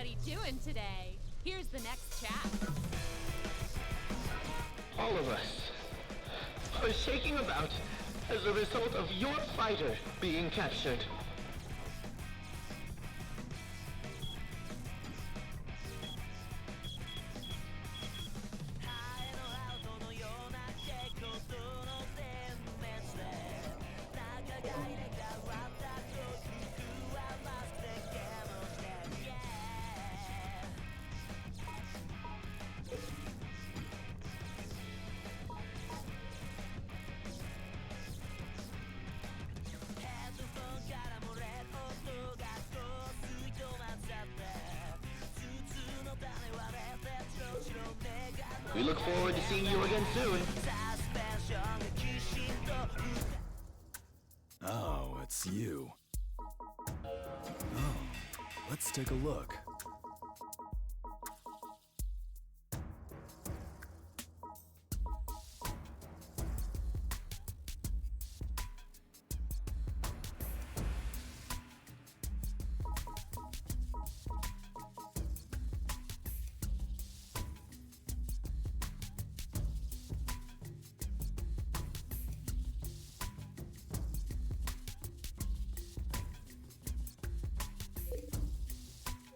everybody doing today? Here's the next chat. All of us are shaking about as a result of your fighter being captured. We look forward to seeing you again soon. Oh, it's you. Oh, let's take a look.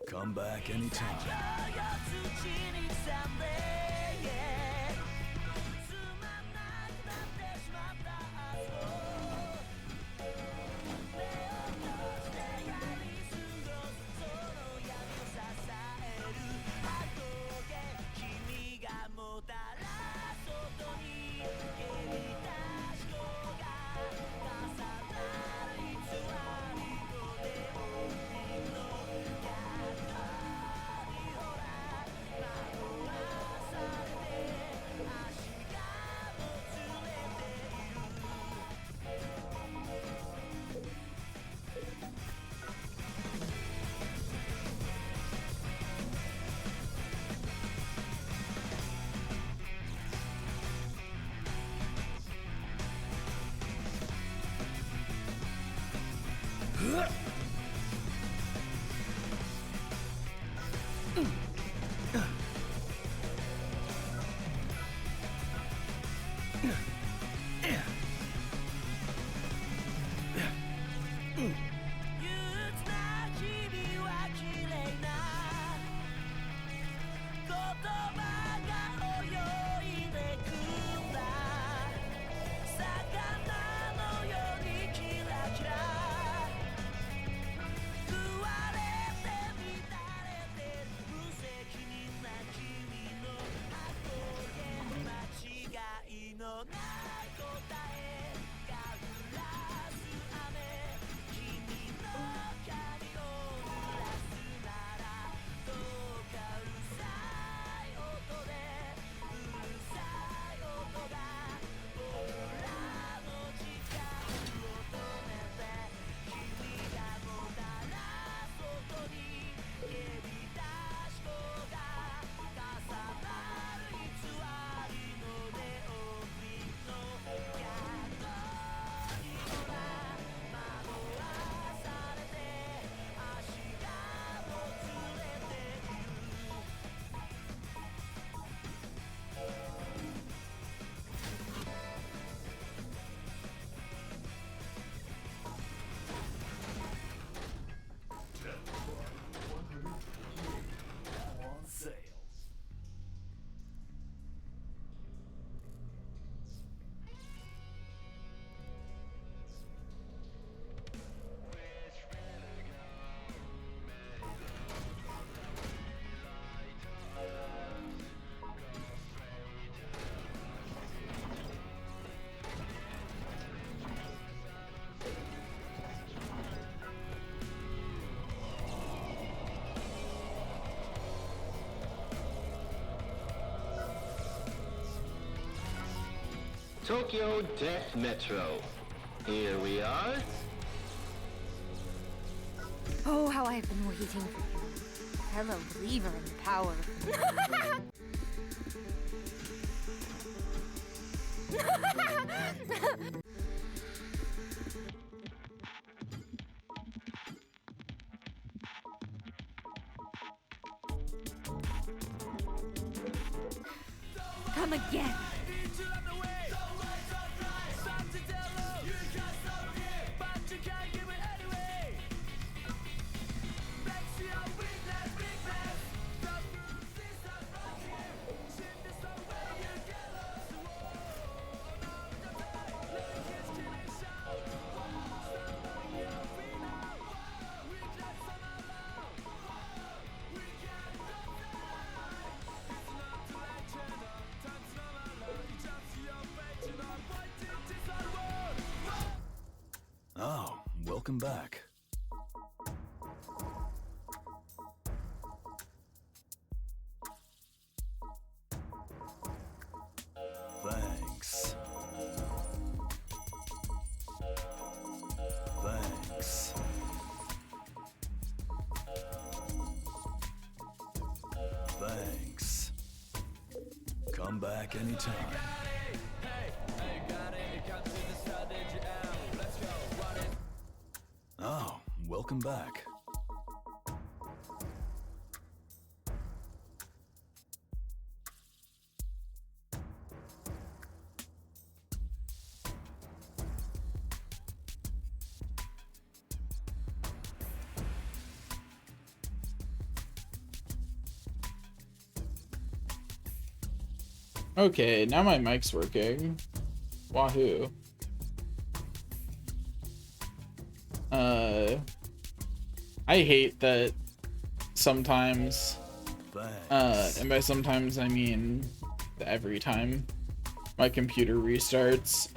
Come back anytime. Tokyo Death Metro. Here we are. Oh, how I've been waiting for you. Fellow believer in the power of... come again. Oh, welcome back. Thanks. Thanks. Thanks. Come back anytime. Oh, welcome back. Okay, now my mic's working. Wahoo. I hate that sometimes, Thanks. and by sometimes I mean every time my computer restarts,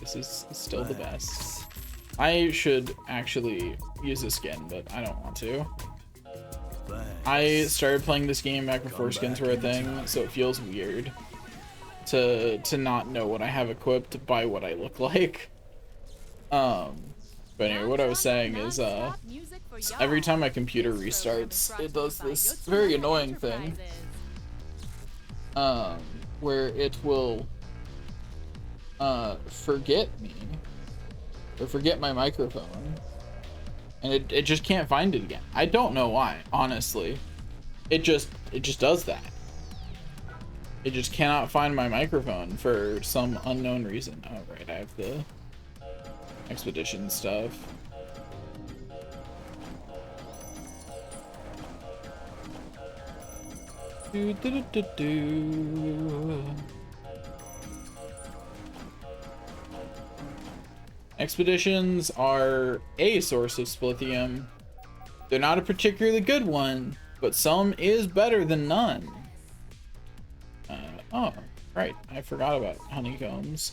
this is still the best. I should actually use a skin, but I don't want to. I started playing this game back before skins were a thing, so it feels weird to not know what I have equipped by what I look like. But anyway, what I was saying is, every time my computer restarts, it does this very annoying thing, where it will, forget me, or forget my microphone, and it just can't find it again. I don't know why, honestly. It just does that. It just cannot find my microphone for some unknown reason. Oh, right, I have the expedition stuff. Expeditions are a source of splithium. They're not a particularly good one, but some is better than none. Oh, right, I forgot about honeycombs.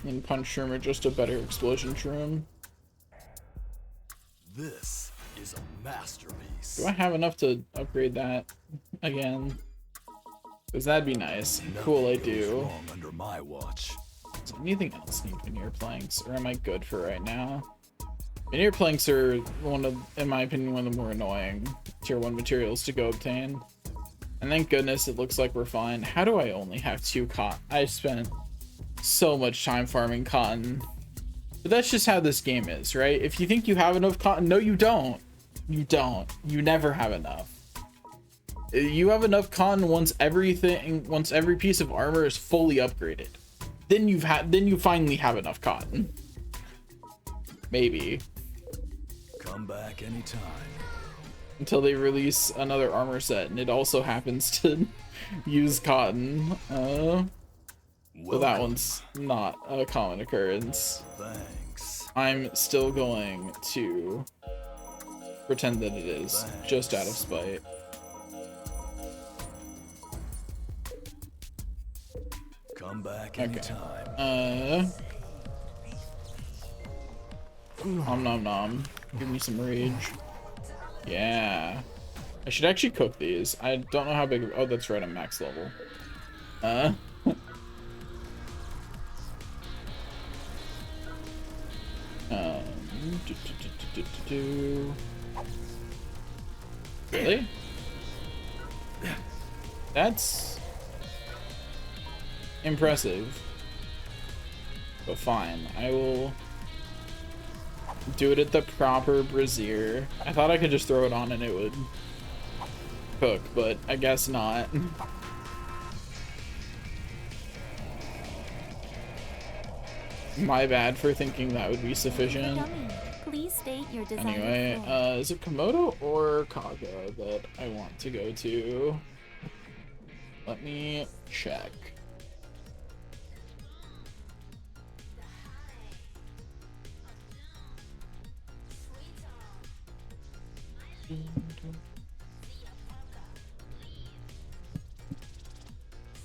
And punch shroom are just a better explosion shroom. This is a masterpiece. Do I have enough to upgrade that again? Because that'd be nice. Cool, I Nothing goes do. wrong under my watch. Does anything else need veneer planks, or am I good for right now? Veneer planks are in my opinion, one of the more annoying tier 1 materials to go obtain. And thank goodness it looks like we're fine. How do I only have 2 cotton? I spent so much time farming cotton. But that's just how this game is, right? If you think you have enough cotton, no, you don't. You don't. You never have enough. You have enough cotton once every piece of armor is fully upgraded. Then you finally have enough cotton. Maybe. Come back anytime. Until they release another armor set and it also happens to use cotton. So that one's not a common occurrence. Thanks. I'm still going to pretend that it is, Thanks. just out of spite. Come back Okay. anytime. Nom nom nom. Give me some rage. Yeah. I should actually cook these. I don't know how big. Oh, that's right. I'm max level. Really? That's impressive. But fine. I will Do it at the proper brazier. I thought I could just throw it on and it would cook, but I guess not. My bad for thinking that would be sufficient. Please state your desired Anyway, floor. is it Komodo or Kaga that I want to go to? Let me check.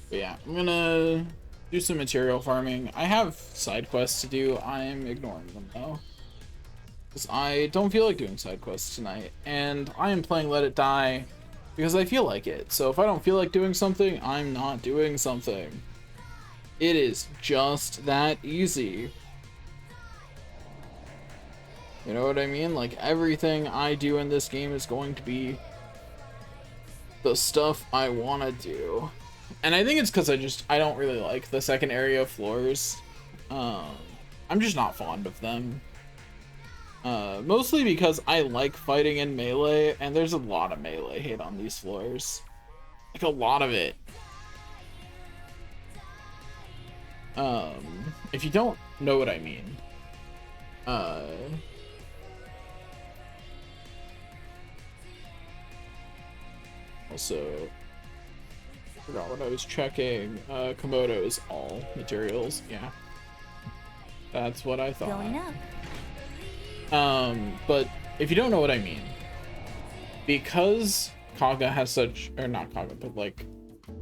But yeah, I'm gonna do some material farming. I have side quests to do. I'm ignoring them though, because I don't feel like doing side quests tonight, and I am playing Let It Die because I feel like it. So if I don't feel like doing something, I'm not doing something. It is just that easy. You know what I mean? Like, everything I do in this game is going to be the stuff I want to do. And I think it's because I don't really like the second area floors. I'm just not fond of them. Mostly because I like fighting in melee, and there's a lot of melee hate on these floors. Like, a lot of it. If you don't know what I mean. Also, I forgot what I was checking. Komodo is all materials. Yeah, that's what I thought. Going up. But if you don't know what I mean, because Kaga has such, or not Kaga, but like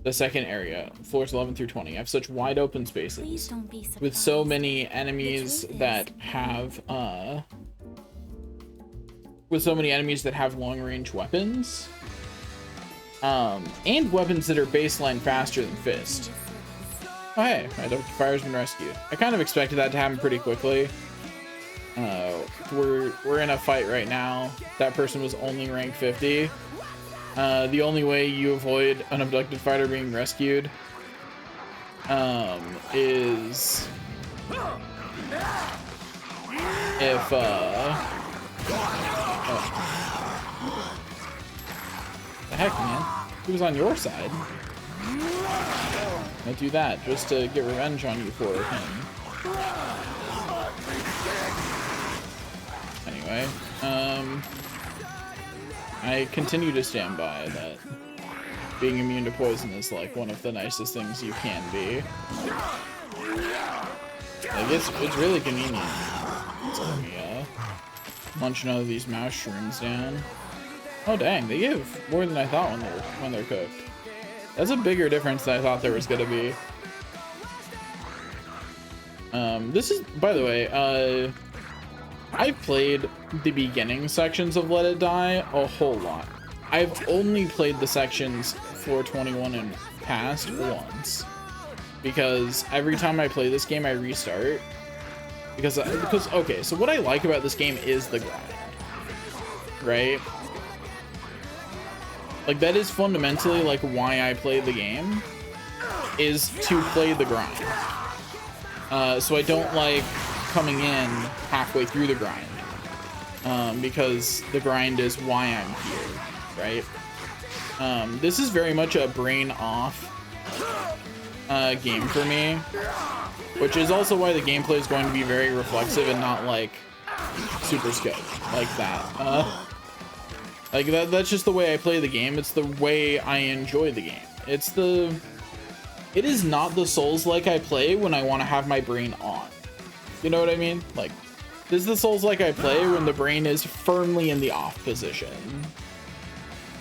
the second area, floors 11 through 20, have such wide open Please spaces don't be surprised. with so many enemies The truth that have long range weapons. And weapons that are baseline faster than Fist. Oh hey, my Deputy Fire's been rescued. I kind of expected that to happen pretty quickly. We're in a fight right now. That person was only rank 50. The only way you avoid an abducted fighter being rescued is if the heck, man? He was on your side. I'll do that just to get revenge on you for him. Anyway, I continue to stand by that being immune to poison is like one of the nicest things you can be. Like, it's really convenient. So let me munch another of these mouse shrooms down. Oh dang, they give more than I thought when they're cooked. That's a bigger difference than I thought there was gonna be. This is, by the way, I've played the beginning sections of Let It Die a whole lot. I've only played the sections 421 and past once, because every time I play this game I restart. Because okay, so what I like about this game is the grind, right? Like, that is fundamentally like why I play the game, is to play the grind. So I don't like coming in halfway through the grind, because the grind is why I'm here, right? This is very much a brain off game for me, which is also why the gameplay is going to be very reflexive and not like super scope like that. Like that's just the way I play the game. It's the way I enjoy the game. It is not the Souls-like I play when I want to have my brain on. You know what I mean? Like, this is the Souls-like I play when the brain is firmly in the off position.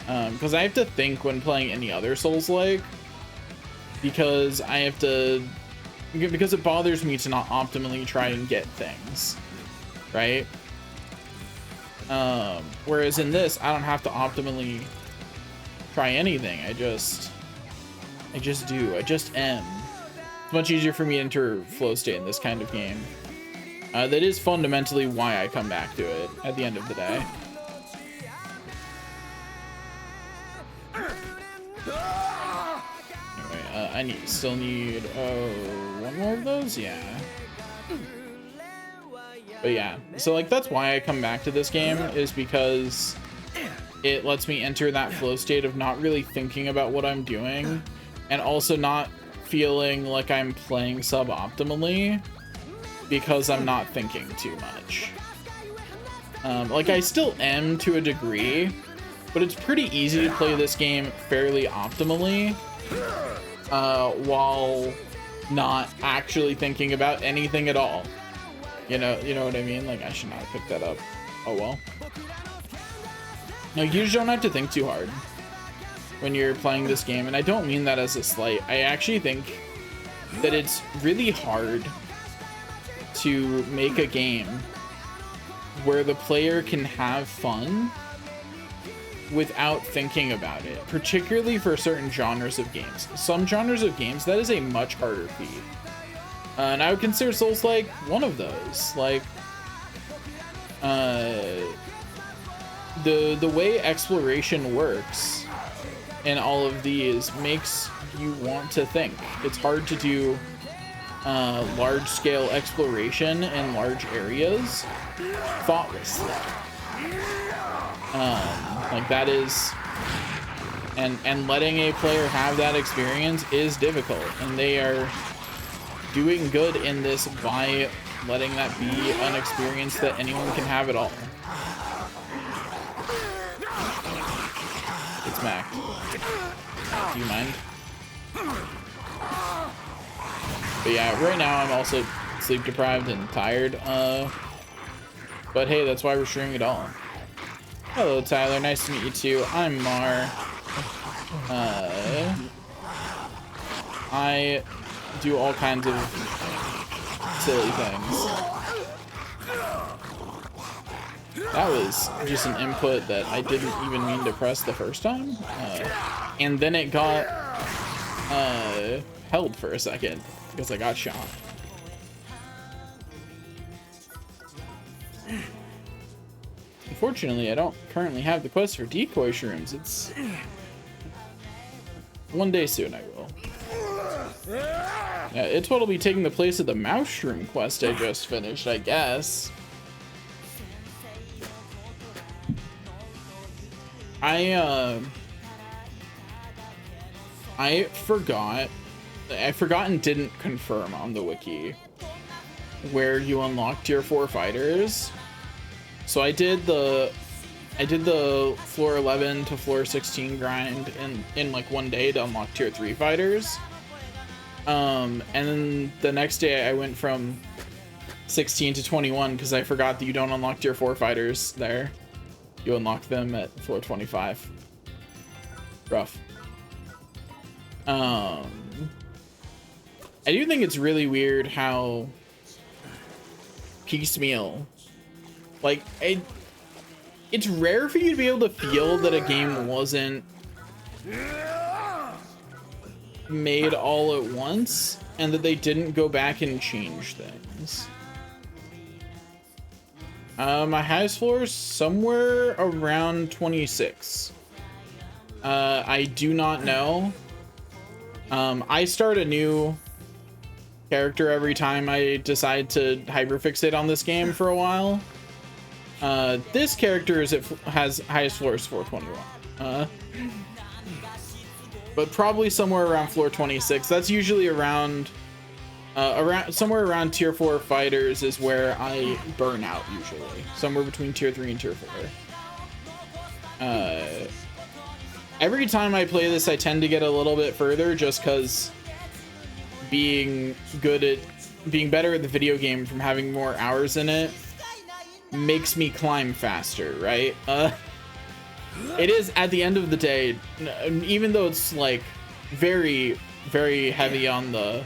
Because I have to think when playing any other Souls-like, because it bothers me to not optimally try and get things, right? Whereas in this, I don't have to optimally try anything. I just am. It's much easier for me to enter flow state in this kind of game. That is fundamentally why I come back to it at the end of the day. Anyway, I still need one more of those? Yeah. But yeah, so like that's why I come back to this game, is because it lets me enter that flow state of not really thinking about what I'm doing, and also not feeling like I'm playing suboptimally because I'm not thinking too much. Like I still am to a degree, but it's pretty easy to play this game fairly optimally while not actually thinking about anything at all. You know what I mean? Like, I should not have picked that up. Oh well. Like, you just don't have to think too hard when you're playing this game, and I don't mean that as a slight. I actually think that it's really hard to make a game where the player can have fun without thinking about it, particularly for certain genres of games. Some genres of games, that is a much harder feat. And I would consider Souls-like one of those. Like, the way exploration works in all of these makes you want to think. It's hard to do large-scale exploration in large areas thoughtlessly. Like that is, and letting a player have that experience is difficult, and they are doing good in this by letting that be an experience that anyone can have at all. It's Mac. Do you mind? But yeah, right now I'm also sleep deprived and tired. But hey, that's why we're streaming it all. Hello, Tyler. Nice to meet you too. I'm Mar. I do all kinds of silly things. That was just an input that I didn't even mean to press the first time. And then it got held for a second because I got shot. Unfortunately, I don't currently have the quest for decoy shrooms. It's one day soon I will. Yeah, it's what'll be taking the place of the mouse shroom quest I just finished, I guess. I forgot and didn't confirm on the wiki where you unlock tier 4 fighters. So I did the floor 11 to floor 16 grind in like one day to unlock tier 3 fighters. And then the next day I went from 16 to 21 because I forgot that you don't unlock tier 4 fighters there. You unlock them at floor 25. Rough. I do think it's really weird how piecemeal, like, it's rare for you to be able to feel that a game wasn't made all at once and that they didn't go back and change things. My highest floor is somewhere around 26. I do not know. I start a new character every time I decide to hyperfixate on this game for a while. This character has highest floor is 421. But probably somewhere around floor 26. That's usually around somewhere around tier 4 fighters is where I burn out usually. Somewhere between tier 3 and tier 4. Every time I play this, I tend to get a little bit further just because being better at the video game from having more hours in it makes me climb faster, right? It is, at the end of the day, even though it's like very, very heavy on the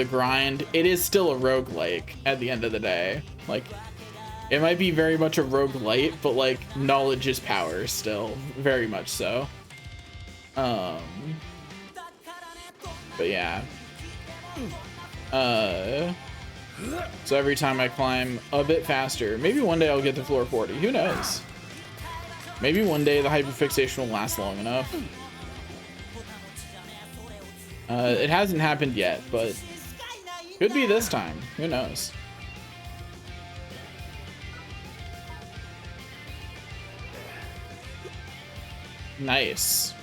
grind, it is still a roguelike at the end of the day. Like, it might be very much a roguelite, but like knowledge is power still, very much so. But yeah. So every time I climb a bit faster, maybe one day I'll get to floor 40. Who knows? Maybe one day the hyperfixation will last long enough. It hasn't happened yet, but could be this time. Who knows? Nice.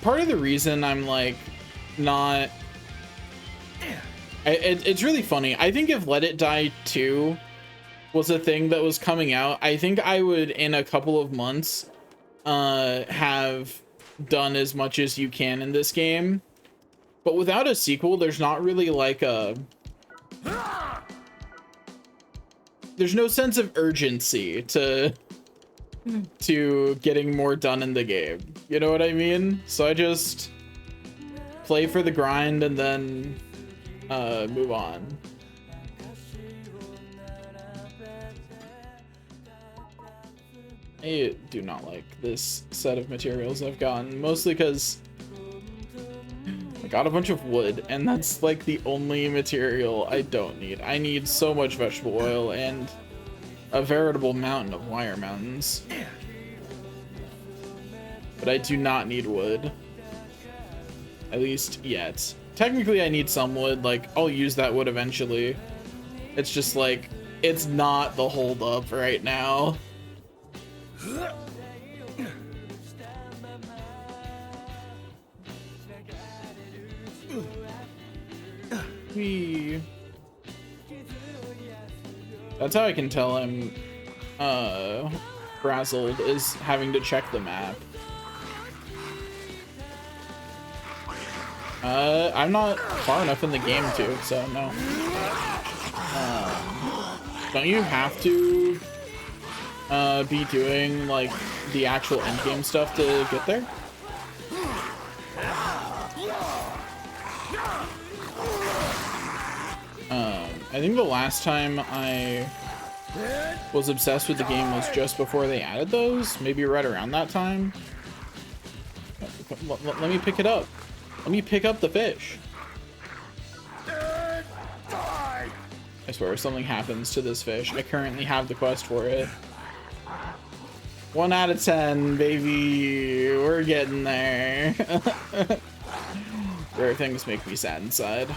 Part of the reason I'm like not it's really funny. I think if Let It Die 2 was a thing that was coming out, I think I would in a couple of months have done as much as you can in this game. But without a sequel, there's not really like there's no sense of urgency to getting more done in the game. You know what I mean? So I just play for the grind and then move on. I do not like this set of materials I've gotten, mostly because I got a bunch of wood, and that's like the only material I don't need. I need so much vegetable oil and a veritable mountain of wire mountains. But I do not need wood. At least yet. Technically I need some wood, like I'll use that wood eventually. It's just like, it's not the hold up right now. That's how I can tell I'm frazzled, is having to check the map. I'm not far enough in the game too, so no. Don't you have to be doing like the actual endgame stuff to get there? I think the last time I was obsessed with the game was just before they added those, maybe right around that time. Let me pick it up. Let me pick up the fish. I swear, if something happens to this fish, I currently have the quest for it. 1 out of 10, baby. We're getting there. Rare things make me sad inside.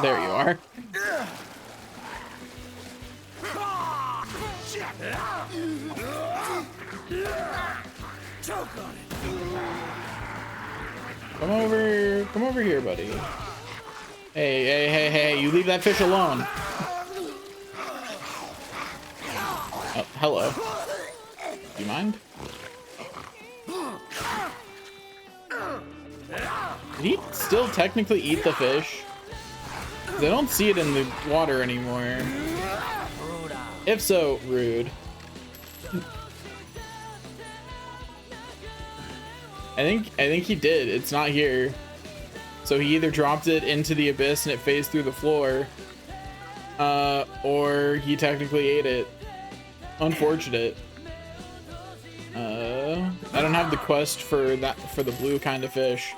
There you are. Come over here, buddy. Hey, you leave that fish alone. Oh, hello. Do you mind? Did he still technically eat the fish? I don't see it in the water anymore. If so, rude. I think he did. It's not here. So he either dropped it into the abyss and it phased through the floor, or he technically ate it. Unfortunate. I don't have the quest for the blue kind of fish.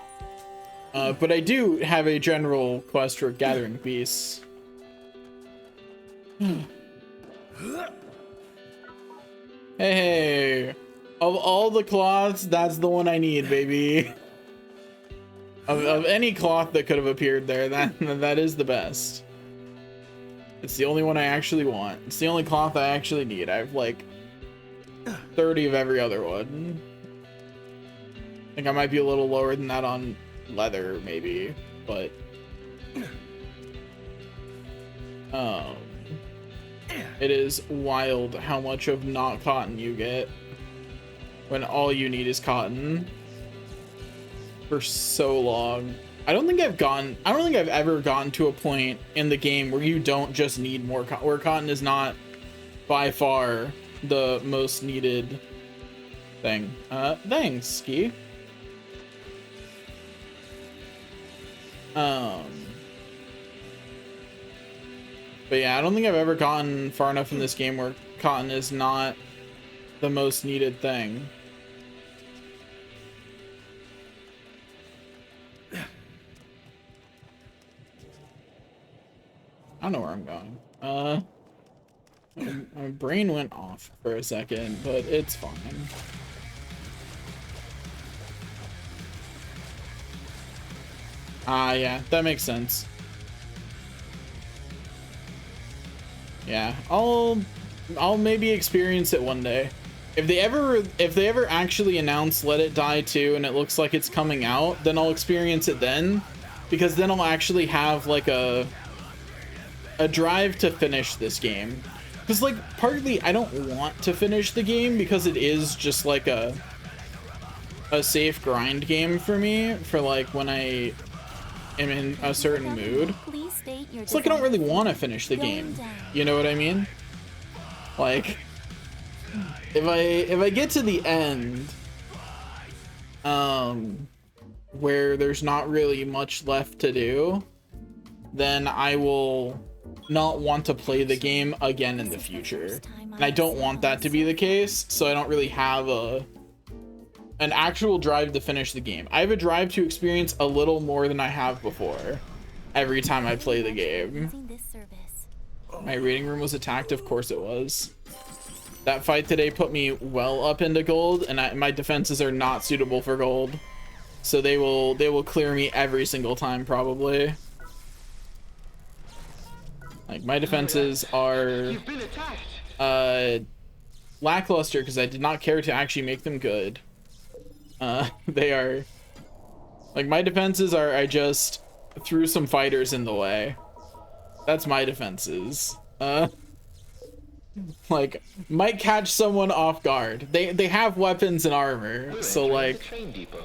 But I do have a general quest for gathering beasts. Hey, of all the cloths, that's the one I need, baby. Of any cloth that could have appeared there, that is the best. It's the only one I actually want. It's the only cloth I actually need. I have like 30 of every other one. I think I might be a little lower than that on leather, maybe, but it is wild how much of not cotton you get when all you need is cotton for so long. I don't think I've ever gotten to a point in the game where you don't just need more cotton, where cotton is not by far the most needed thing. Thanks, Ski. But yeah, I don't think I've ever gotten far enough in this game where cotton is not the most needed thing. I don't know where I'm going. My brain went off for a second, but it's fine. Ah, yeah, that makes sense. Yeah, I'll maybe experience it one day. If they ever actually announce Let It Die 2 and it looks like it's coming out, then I'll experience it then, because then I'll actually have like a drive to finish this game. Because like partly I don't want to finish the game because it is just like a safe grind game for me for like when I am in a certain mood. Please state your It's like I don't really want to finish the game. You know what I mean? Like if I get to the end where there's not really much left to do, then I will not want to play the game again in the future. And I don't want that to be the case, so I don't really have an actual drive to finish the game. I have a drive to experience a little more than I have before every time I play the game. My reading room was attacked, of course it was. That fight today put me well up into gold, and my defenses are not suitable for gold. So they will clear me every single time probably. Like my defenses are You've been attacked. lackluster because I did not care to actually make them good. They are like my defenses are I just threw some fighters in the way. That's my defenses. Like might catch someone off guard. They have weapons and armor, so like Train depot.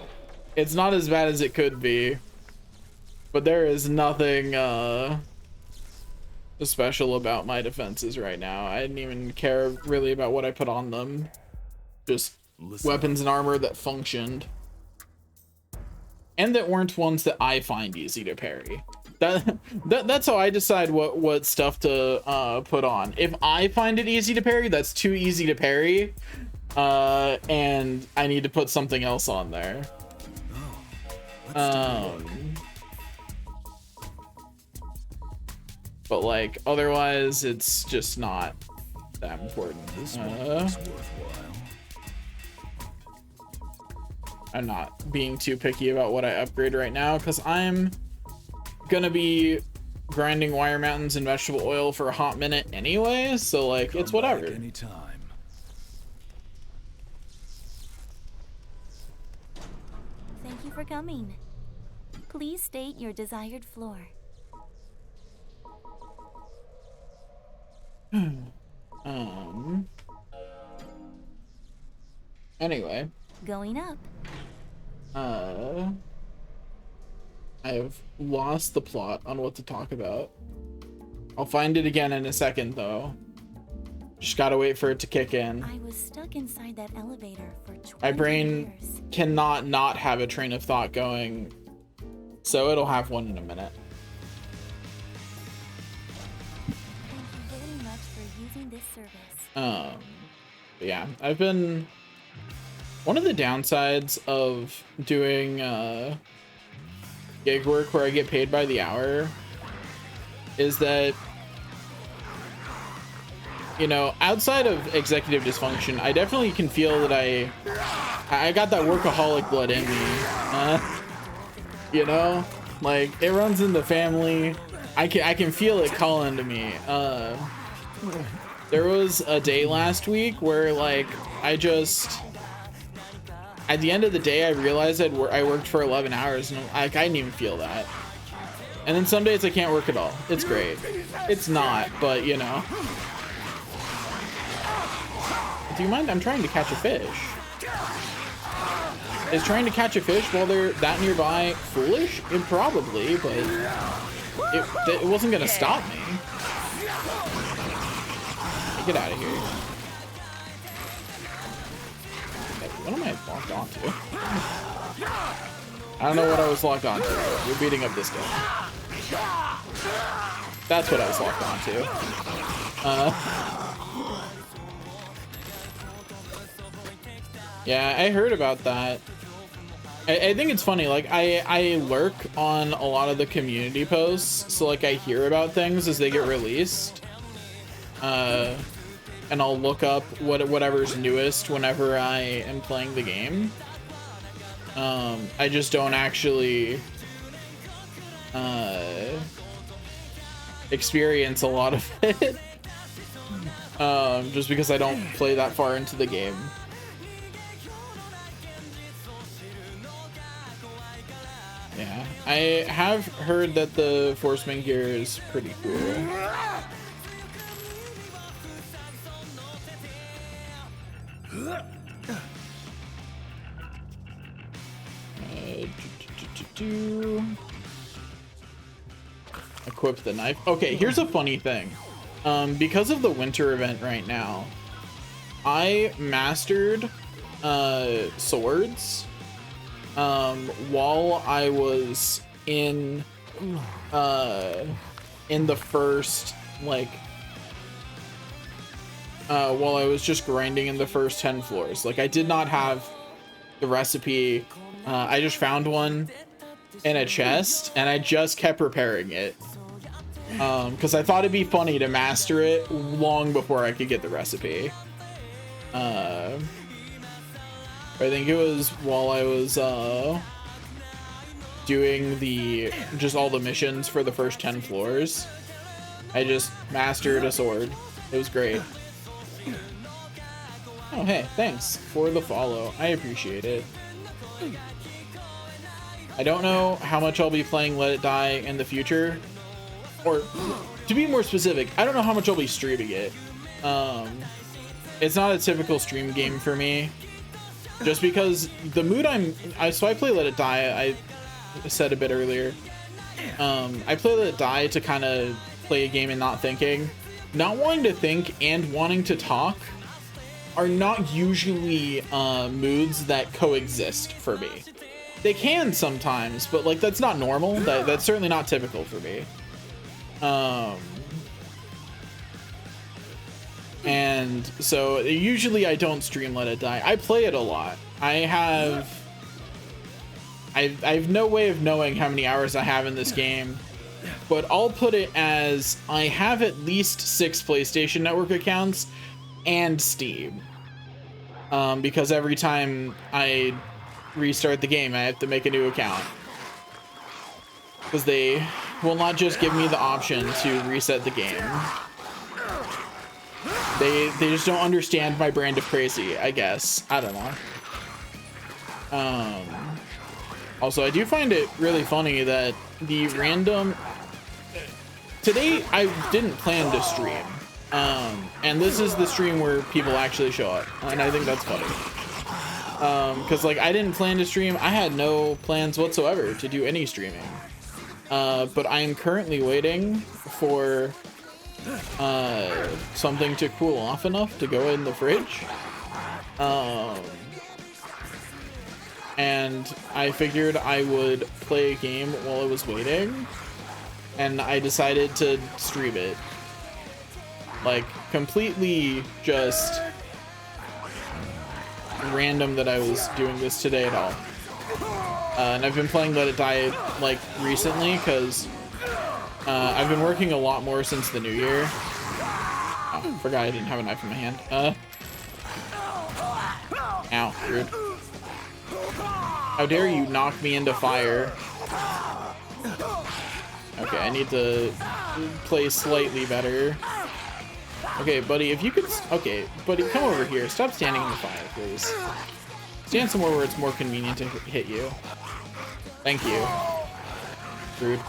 it's not as bad as it could be. But there is nothing special about my defenses right now. I didn't even care really about what I put on them. Just weapons and armor that functioned. And that weren't ones that I find easy to parry. That's how I decide what stuff to put on. If I find it easy to parry, that's too easy to parry. And I need to put something else on there. But like otherwise it's just not that important. This one is worthwhile. I'm not being too picky about what I upgrade right now because I'm gonna be grinding wire mountains and vegetable oil for a hot minute anyway, so like it's whatever. Anytime. Thank you for coming. Please state your desired floor. Anyway. Going up. I have lost the plot on what to talk about. I'll find it again in a second though. Just gotta wait for it to kick in. I was stuck inside that elevator for 20 My brain years. cannot not have a train of thought going, so it'll have one in a minute. Thank you very much for using this service. But yeah, I've been one of the downsides of doing gig work where I get paid by the hour is that, you know, outside of executive dysfunction, I definitely can feel that I got that workaholic blood in me. You know, like it runs in the family. I can feel it calling to me. There was a day last week where like I just at the end of the day I realized I worked for 11 hours and I didn't even feel that. And then some days I can't work at all. It's great. It's not, but you know. Do you mind? I'm trying to catch a fish. Is trying to catch a fish while they're that nearby foolish? Probably, but it wasn't gonna stop me. Get out of here. What am I locked onto? I don't know what I was locked onto. You're beating up this guy. That's what I was locked onto. Yeah, I heard about that. I think it's funny, like I lurk on a lot of the community posts, so like I hear about things as they get released. And I'll look up whatever's newest whenever I am playing the game. I just don't actually experience a lot of it. Just because I don't play that far into the game. Yeah, I have heard that the Forceman gear is pretty cool. Equip the knife. Okay, here's a funny thing. Because of the winter event right now, I mastered swords while I was in the first, like, while I was just grinding in the first 10 floors. Like, I did not have the recipe. I just found one in a chest and I just kept repairing it. Because I thought it'd be funny to master it long before I could get the recipe. I think it was while I was doing just all the missions for the first 10 floors. I just mastered a sword. It was great. Oh, hey, thanks for the follow. I appreciate it. I don't know how much I'll be playing Let It Die in the future. Or, to be more specific, I don't know how much I'll be streaming it. It's not a typical stream game for me. Just because the mood so I play Let It Die, I said a bit earlier. I play Let It Die to kind of play a game and not thinking. Not wanting to think and wanting to talk are not usually moods that coexist for me. They can sometimes, but like that's not normal. That's certainly not typical for me. And so usually I don't stream Let It Die. I play it a lot. I've no way of knowing how many hours I have in this game, but I'll put it as I have at least 6 PlayStation Network accounts and Steam. Because every time I restart the game, I have to make a new account. Because they will not just give me the option to reset the game. They just don't understand my brand of crazy, I guess. I don't know. Also, I do find it really funny that the random... Today, I didn't plan to stream. And this is the stream where people actually show up. And I think that's funny. Because, like, I didn't plan to stream. I had no plans whatsoever to do any streaming. But I am currently waiting for something to cool off enough to go in the fridge. And I figured I would play a game while I was waiting. And I decided to stream it. Like, completely just random that I was doing this today at all. And I've been playing Let It Die, like, recently, because I've been working a lot more since the new year. Oh, forgot I didn't have a knife in my hand. Ow, rude. How dare you knock me into fire? Okay, I need to play slightly better. Okay, buddy, if you could... Okay, buddy, come over here. Stop standing in the fire, please. Stand somewhere where it's more convenient to hit you. Thank you. Rude.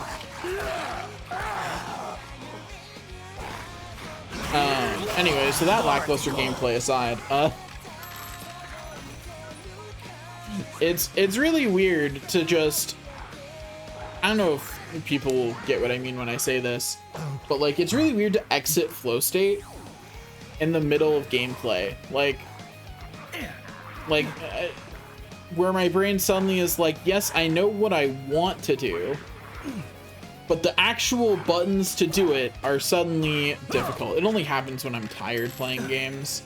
Anyway, so that lackluster gameplay aside, it's really weird to just... I don't know if people will get what I mean when I say this, but like, it's really weird to exit flow state in the middle of gameplay. Like, where my brain suddenly is like, yes, I know what I want to do, but the actual buttons to do it are suddenly difficult. It only happens when I'm tired playing games.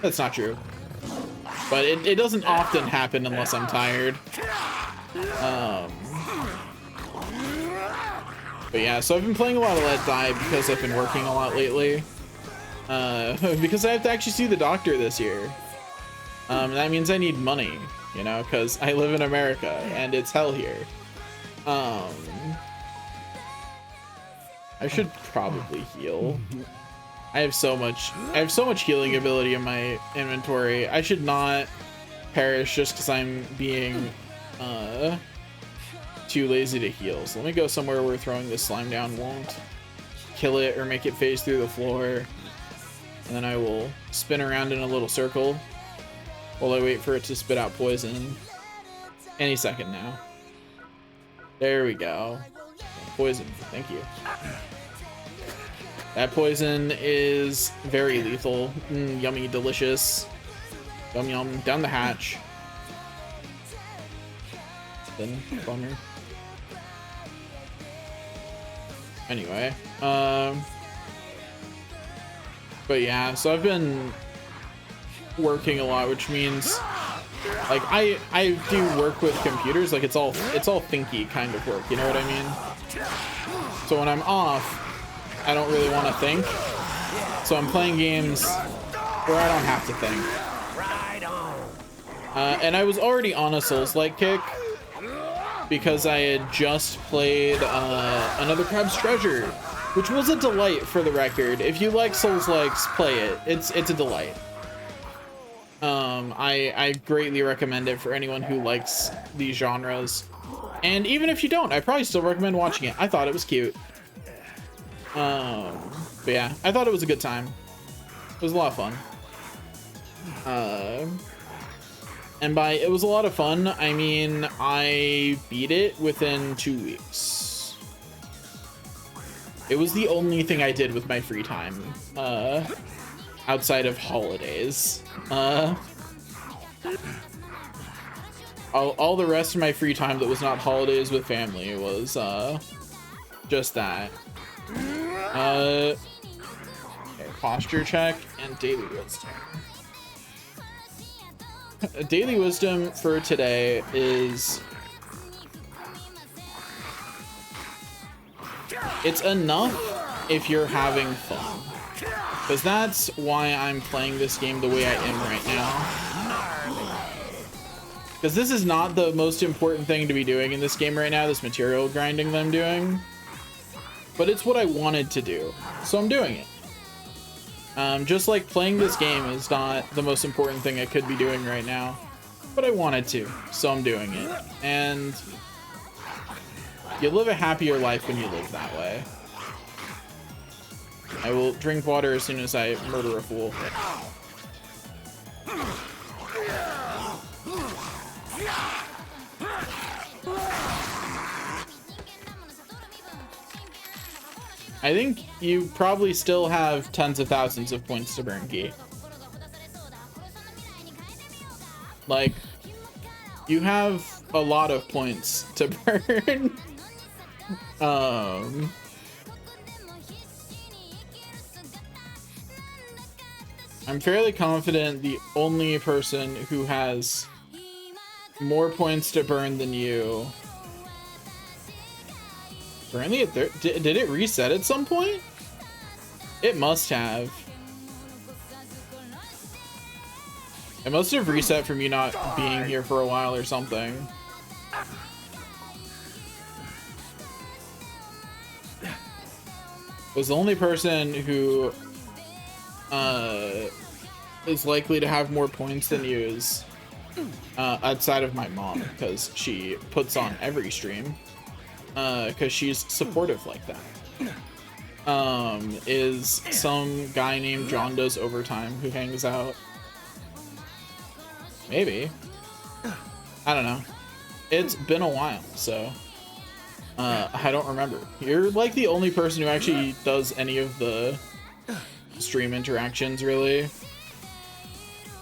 That's not true. But it doesn't often happen unless I'm tired. But yeah, so I've been playing a lot of Let It Die because I've been working a lot lately. Because I have to actually see the doctor this year. That means I need money, you know, because I live in America and it's hell here. I should probably heal. I have so much healing ability in my inventory. I should not perish just because I'm being too lazy to heal. So let me go somewhere where throwing this slime down won't kill it or make it phase through the floor. And then I will spin around in a little circle while I wait for it to spit out poison. Any second now. There we go. Poison, thank you. That poison is very lethal. Yummy, delicious. Yum yum. Down the hatch. Then bummer. Anyway, but yeah, so I've been working a lot, which means like I do work with computers, like it's all thinky kind of work, you know what I mean? So when I'm off, I don't really want to think. So I'm playing games where I don't have to think. And I was already on a Souls-like kick because I had just played another Crab's Treasure, which was a delight, for the record. If you like Souls-likes, play it. It's a delight. I greatly recommend it for anyone who likes these genres. And even if you don't, I probably still recommend watching it. I thought it was cute. But yeah, I thought it was a good time. It was a lot of fun. And by it was a lot of fun, I mean I beat it within 2 weeks. It was the only thing I did with my free time, outside of holidays. All the rest of my free time that was not holidays with family was just that. Okay, posture check and daily wisdom. Daily wisdom for today is it's enough if you're having fun, because that's why I'm playing this game the way I am right now, because this is not the most important thing to be doing in this game right now, this material grinding that I'm doing, but it's what I wanted to do, so I'm doing it. Just like playing this game is not the most important thing I could be doing right now, but I wanted to, so I'm doing it. And you live a happier life when you live that way. I will drink water as soon as I murder a fool. I think you probably still have tens of thousands of points to burn, Key. Like, you have a lot of points to burn. I'm fairly confident the only person who has more points to burn than you. Currently, did it reset at some point? It must have. It must have reset from you not being here for a while or something. Was the only person who is likely to have more points than you is outside of my mom, because she puts on every stream. Because she's supportive like that. Is some guy named John Does Overtime who hangs out. Maybe. I don't know. It's been a while, so I don't remember. You're like the only person who actually does any of the stream interactions, really.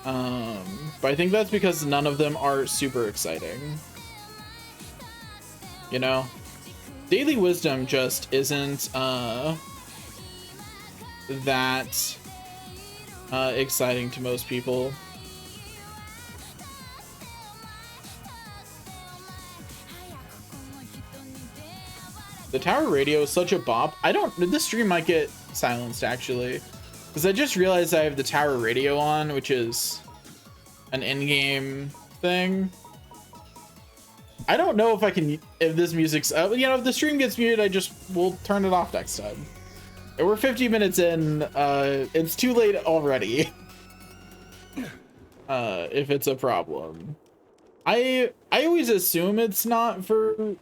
But I think that's because none of them are super exciting. You know? Daily wisdom just isn't that exciting to most people. The tower radio is such a bop. This stream might get silenced actually, because I just realized I have the tower radio on, which is an in-game thing. I don't know if this music's, you know, if the stream gets muted, we'll turn it off next time. And we're 50 minutes in, it's too late already. If it's a problem. I always assume it's not for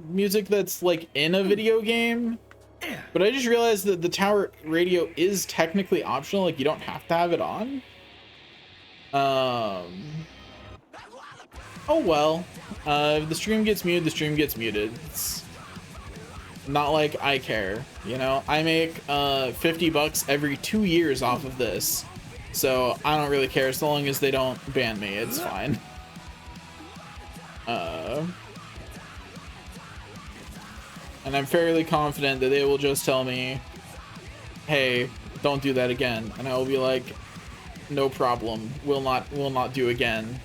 music that's like in a video game. But I just realized that the tower radio is technically optional, like you don't have to have it on. Oh well. If the stream gets muted, the stream gets muted. It's not like I care, you know? I make $50 every 2 years off of this. So I don't really care as long as they don't ban me, it's fine. And I'm fairly confident that they will just tell me, hey, don't do that again. And I will be like, no problem, will not do again.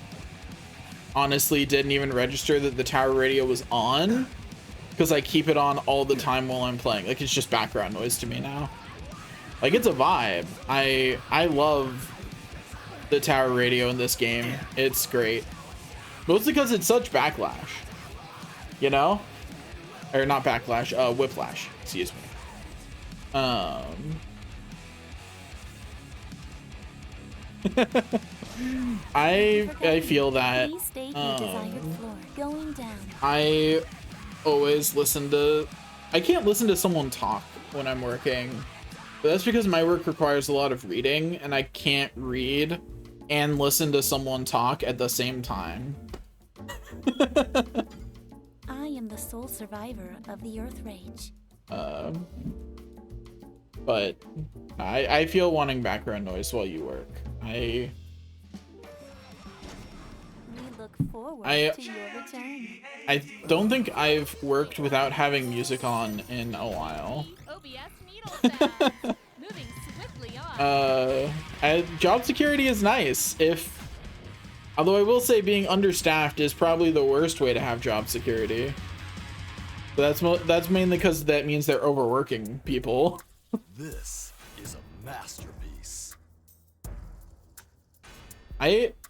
Honestly, didn't even register that the tower radio was on because I keep it on all the time while I'm playing. Like, it's just background noise to me now. Like, it's a vibe. I love the tower radio in this game. It's great. Mostly because it's such backlash. You know? Or not backlash, whiplash. Excuse me. I feel that I always listen to, I can't listen to someone talk when I'm working, but that's because my work requires a lot of reading and I can't read and listen to someone talk at the same time. I am the sole survivor of the Earth Rage. But I feel wanting background noise while you work. We look forward to your return. I don't think I've worked without having music on in a while. OBS needle sounds. Moving swiftly on. Job security is nice. Although I will say being understaffed is probably the worst way to have job security. But that's mainly because that means they're overworking people. This is a masterpiece.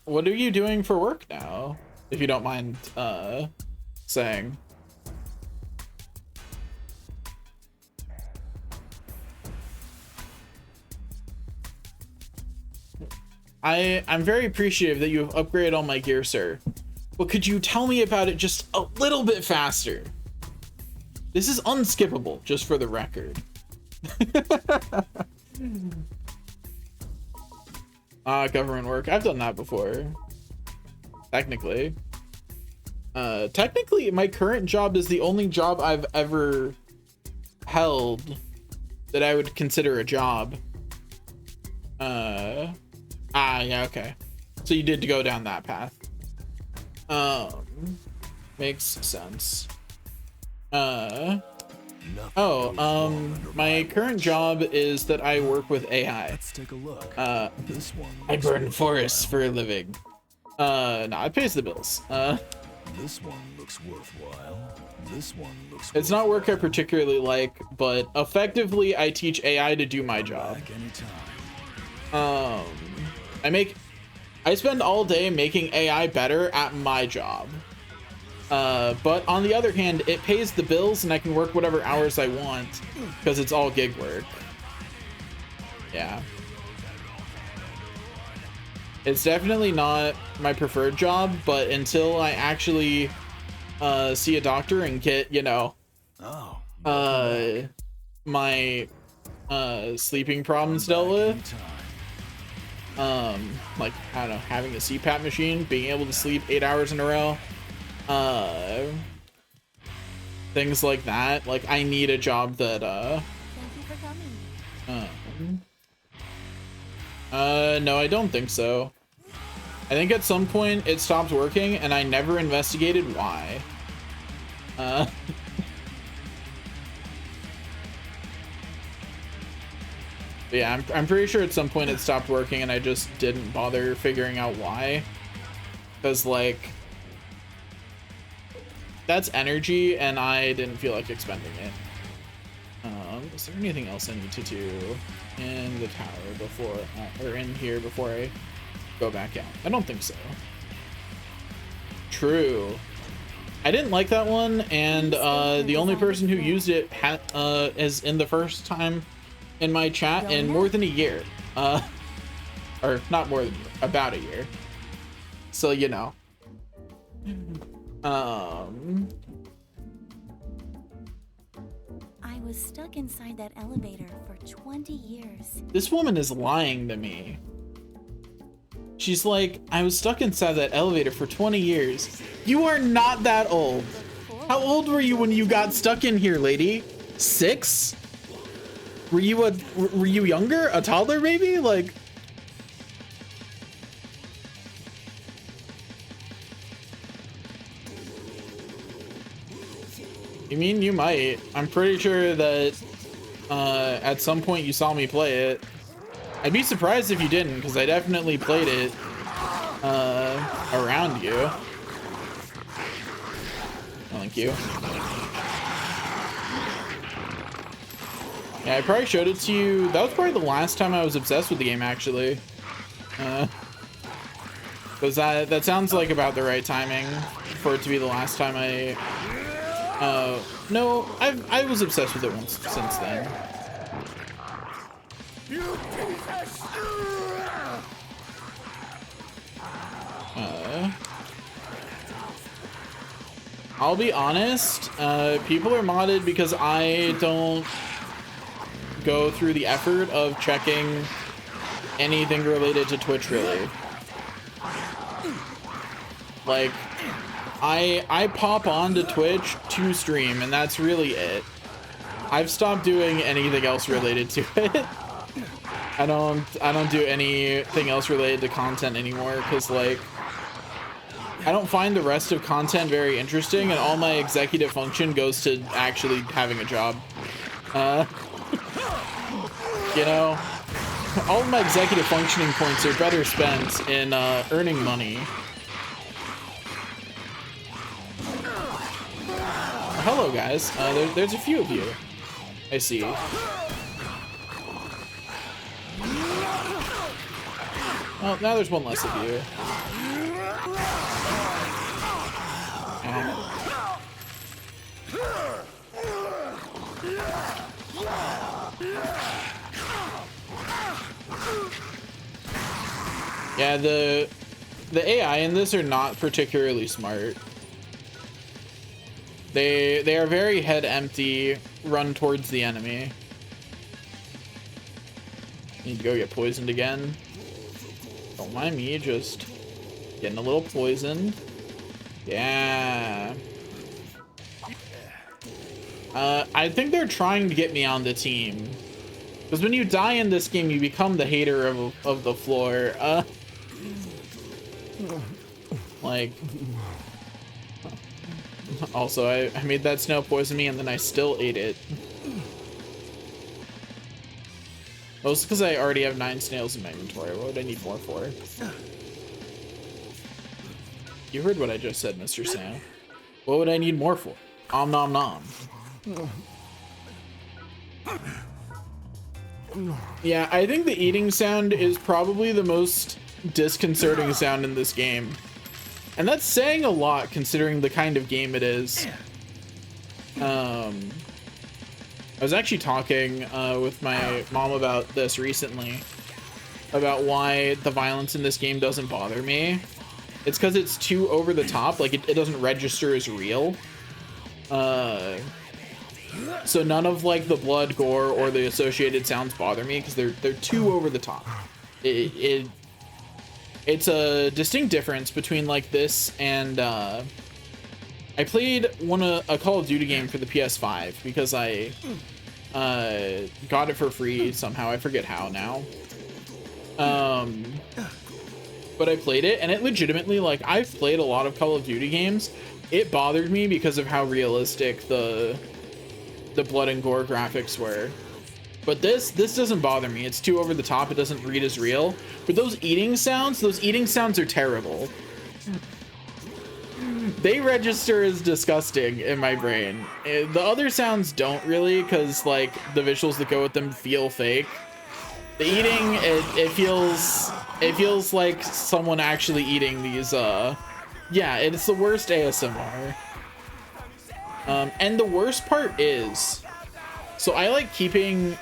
What are you doing for work now? If you don't mind saying. I'm very appreciative that you have upgraded all my gear, sir. But could you tell me about it just a little bit faster? This is unskippable, just for the record. Government work. I've done that before. Technically. Technically, my current job is the only job I've ever held that I would consider a job. Yeah, okay. So you did go down that path. Makes sense. My current job is that I work with AI. Let's take a look. This one I burn forests for a living. No, it pays the bills. This one looks worthwhile. This one looks It's not work I particularly like, but effectively I teach AI to do my job. back anytime. I spend all day making AI better at my job. But on the other hand, it pays the bills and I can work whatever hours I want because it's all gig work. Yeah. It's definitely not my preferred job, but until I actually see a doctor and get, you know, my sleeping problems dealt with, like, I don't know, having a CPAP machine, being able to sleep 8 hours in a row, things like that. Like, I need a job that Thank you for coming. No, I don't think so. I think at some point it stopped working and I never investigated why. Yeah, I'm pretty sure at some point it stopped working and I just didn't bother figuring out why. Because, like, that's energy and I didn't feel like expending it. Is there anything else I need to do in the tower before, or in here before I go back out? I don't think so. True. I didn't like that one, and the only person who used it is in the first time in my chat in more than a year. Or not more than about a year. So, you know. I was stuck inside that elevator for 20 years. This woman is lying to me. She's like, I was stuck inside that elevator for 20 years. You are not that old. How old were you when you got stuck in here, lady? 6? Were you younger? A toddler, maybe? Like, you mean you might? I'm pretty sure that at some point you saw me play it. I'd be surprised if you didn't, because I definitely played it around you. Thank you. Yeah, I probably showed it to you. That was probably the last time I was obsessed with the game, actually. Because that sounds like about the right timing for it to be the last time I... no, I was obsessed with it once since then. I'll be honest, people are modded because I don't go through the effort of checking anything related to Twitch, really. Like, I pop onto Twitch to stream, and that's really it. I've stopped doing anything else related to it. I don't do anything else related to content anymore, because, like, I don't find the rest of content very interesting, and all my executive function goes to actually having a job. You know, all of my executive functioning points are better spent in earning money. Hello, guys. There's a few of you. I see. Well, now there's one less of you. Yeah, the AI in this are not particularly smart. They are very head empty, run towards the enemy. Need to go get poisoned again. Don't mind me, just getting a little poisoned. Yeah. I think they're trying to get me on the team. Because when you die in this game, you become the hater of the floor. Like... Also, I made that snail poison me and then I still ate it. Mostly because I already have 9 snails in my inventory. What would I need more for? You heard what I just said, Mr. Snail. What would I need more for? Om nom nom. Yeah, I think the eating sound is probably the most disconcerting sound in this game. And that's saying a lot considering the kind of game it is. I was actually talking with my mom about this recently. About why the violence in this game doesn't bother me. It's because it's too over the top. Like, it doesn't register as real. So none of, like, the blood, gore, or the associated sounds bother me because they're too over the top. It's a distinct difference between, like, this and, I played a Call of Duty game for the PS5 because I, got it for free somehow. I forget how now. But I played it, and it legitimately, like, I've played a lot of Call of Duty games. It bothered me because of how realistic the blood and gore graphics were. But this doesn't bother me. It's too over the top. It doesn't read as real. But those eating sounds are terrible. They register as disgusting in my brain. The other sounds don't really, because, like, the visuals that go with them feel fake. The eating, it feels like someone actually eating these Yeah, it's the worst ASMR. And the worst part is, so I like keeping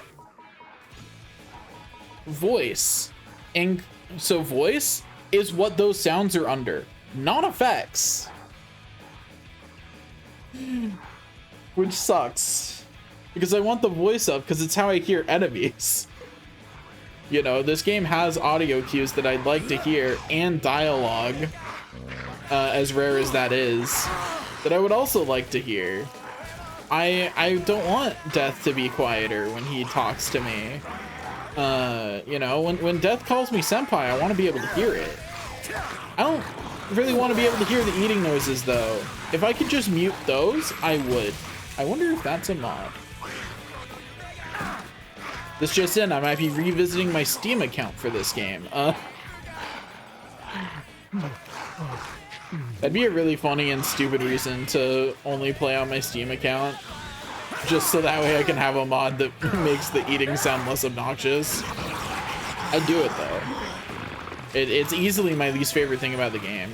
voice, and so voice is what those sounds are under, not effects, which sucks because I want the voice up because it's how I hear enemies. You know, this game has audio cues that I'd like to hear and dialogue, as rare as that is, that I would also like to hear. I don't want Death to be quieter when he talks to me. You know, when Death calls me senpai, I want to be able to hear it. I don't really want to be able to hear the eating noises though. If I could just mute those, I would. I wonder if that's a mod. This just in, I might be revisiting my Steam account for this game. That'd be a really funny and stupid reason to only play on my Steam account. Just so that way I can have a mod that makes the eating sound less obnoxious. I'd do it though. It's easily my least favorite thing about the game.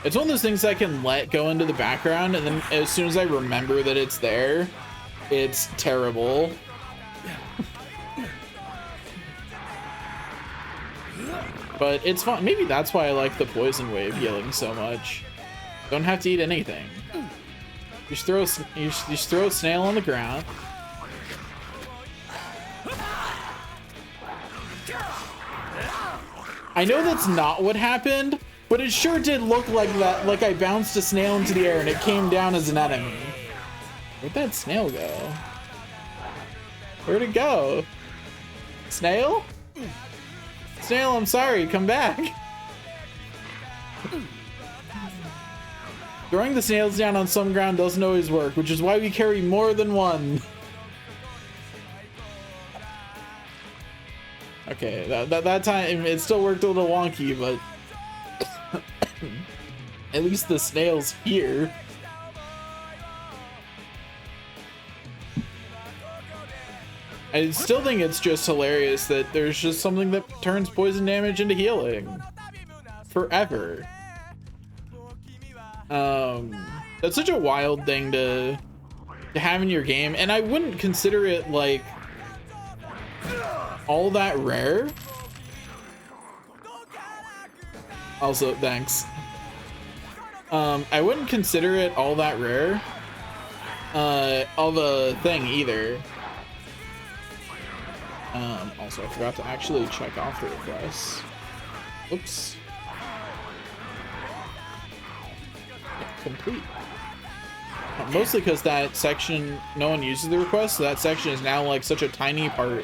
It's one of those things I can let go into the background, and then as soon as I remember that it's there, it's terrible. But it's fun. Maybe that's why I like the poison wave healing so much. Don't have to eat anything. You just throw a snail on the ground. I know that's not what happened, but it sure did look like that. Like I bounced a snail into the air and it came down as an enemy. Where'd that snail go? Where'd it go? Snail? Snail, I'm sorry, come back. Throwing the snails down on some ground doesn't always work, which is why we carry more than one. Okay, that time it still worked a little wonky, but at least the snail's here. I still think it's just hilarious that there's just something that turns poison damage into healing forever. That's such a wild thing to have in your game, and I wouldn't consider it like all that rare. Also, thanks. I wouldn't consider it all that rare of a thing either. Also, I forgot to actually check off the requests. Oops. Yeah, complete. Mostly because that section, no one uses the request, so that section is now like such a tiny part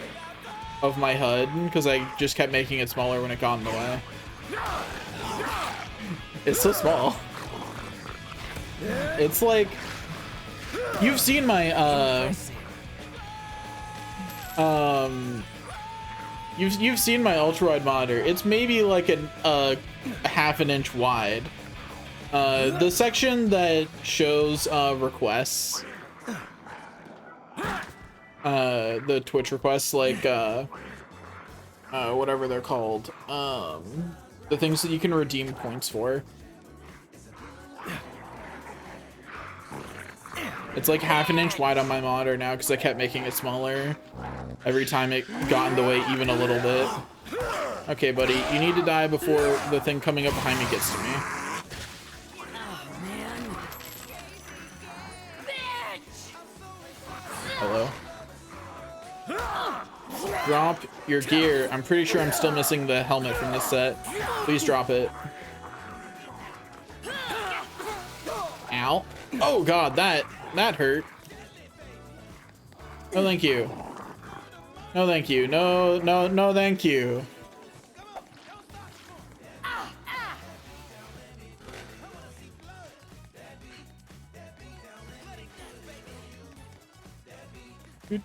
of my HUD because I just kept making it smaller when it got in the way. It's so small. It's like, you've seen my you've seen my ultra wide monitor. It's maybe like a half an inch wide. The section that shows requests, the Twitch requests, like whatever they're called, the things that you can redeem points for. It's like half an inch wide on my monitor now because I kept making it smaller every time it got in the way even a little bit. Okay, buddy, you need to die before the thing coming up behind me gets to me. Hello? Drop your gear. I'm pretty sure I'm still missing the helmet from this set. Please drop it. Ow. Oh god, that hurt. No thank you. No thank you. No thank you. How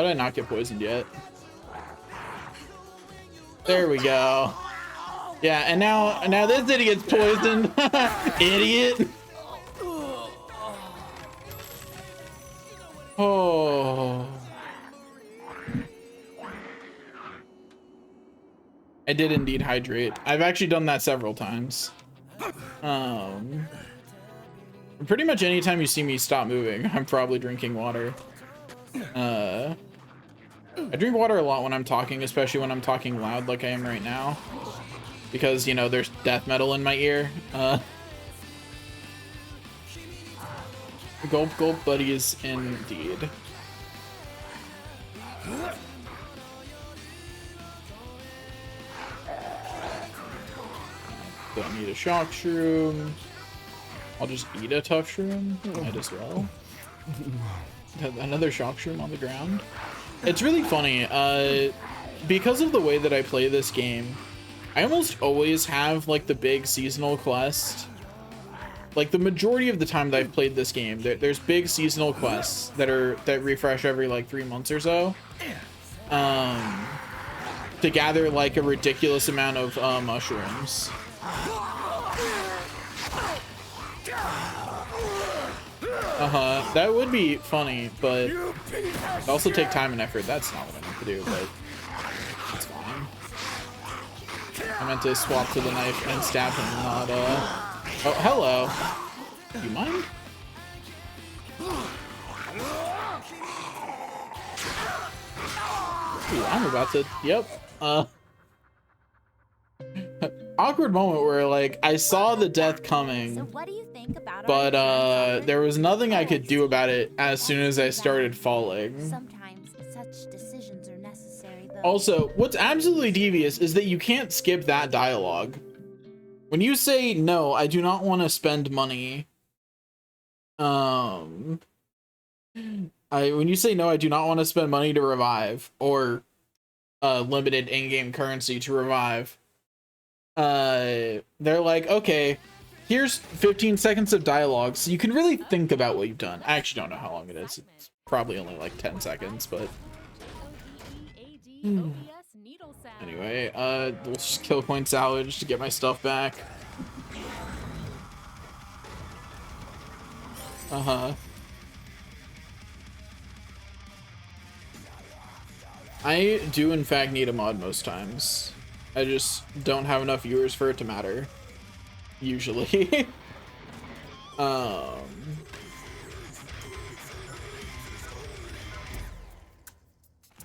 did I not get poisoned yet? There we go. Yeah, and now this idiot's poisoned. Idiot. Oh. I did indeed hydrate. I've actually done that several times. Pretty much anytime you see me stop moving, I'm probably drinking water. I drink water a lot when I'm talking, especially when I'm talking loud like I am right now. Because, you know, there's death metal in my ear. Gulp gulp buddies indeed. Don't need a shock shroom. I'll just eat a tough shroom. Might as well. Another shock shroom on the ground. It's really funny. Because of the way that I play this game, I almost always have like the big seasonal quest. Like the majority of the time that I've played this game, there's big seasonal quests that refresh every like 3 months or so. To gather like a ridiculous amount of mushrooms. That would be funny, but it also take time and effort. That's not what I meant to do, but it's fine. I meant to swap to the knife and stab him, not oh, hello. You mind? Ooh, I'm about to, yep. Awkward moment where like I saw the death coming. So what do you think about But our there was nothing I could do about it as soon as I started falling. Sometimes such decisions are necessary, though. Also, what's absolutely devious is that you can't skip that dialogue. When you say, no, I do not want to spend money. When you say, no, I do not want to spend money to revive, or limited in-game currency to revive, they're like, okay, here's 15 seconds of dialogue, so you can really think about what you've done. I actually don't know how long it is. It's probably only like 10 seconds, but anyway, we'll just kill coin salvage to get my stuff back. I do in fact need a mod most times. I just don't have enough viewers for it to matter. Usually.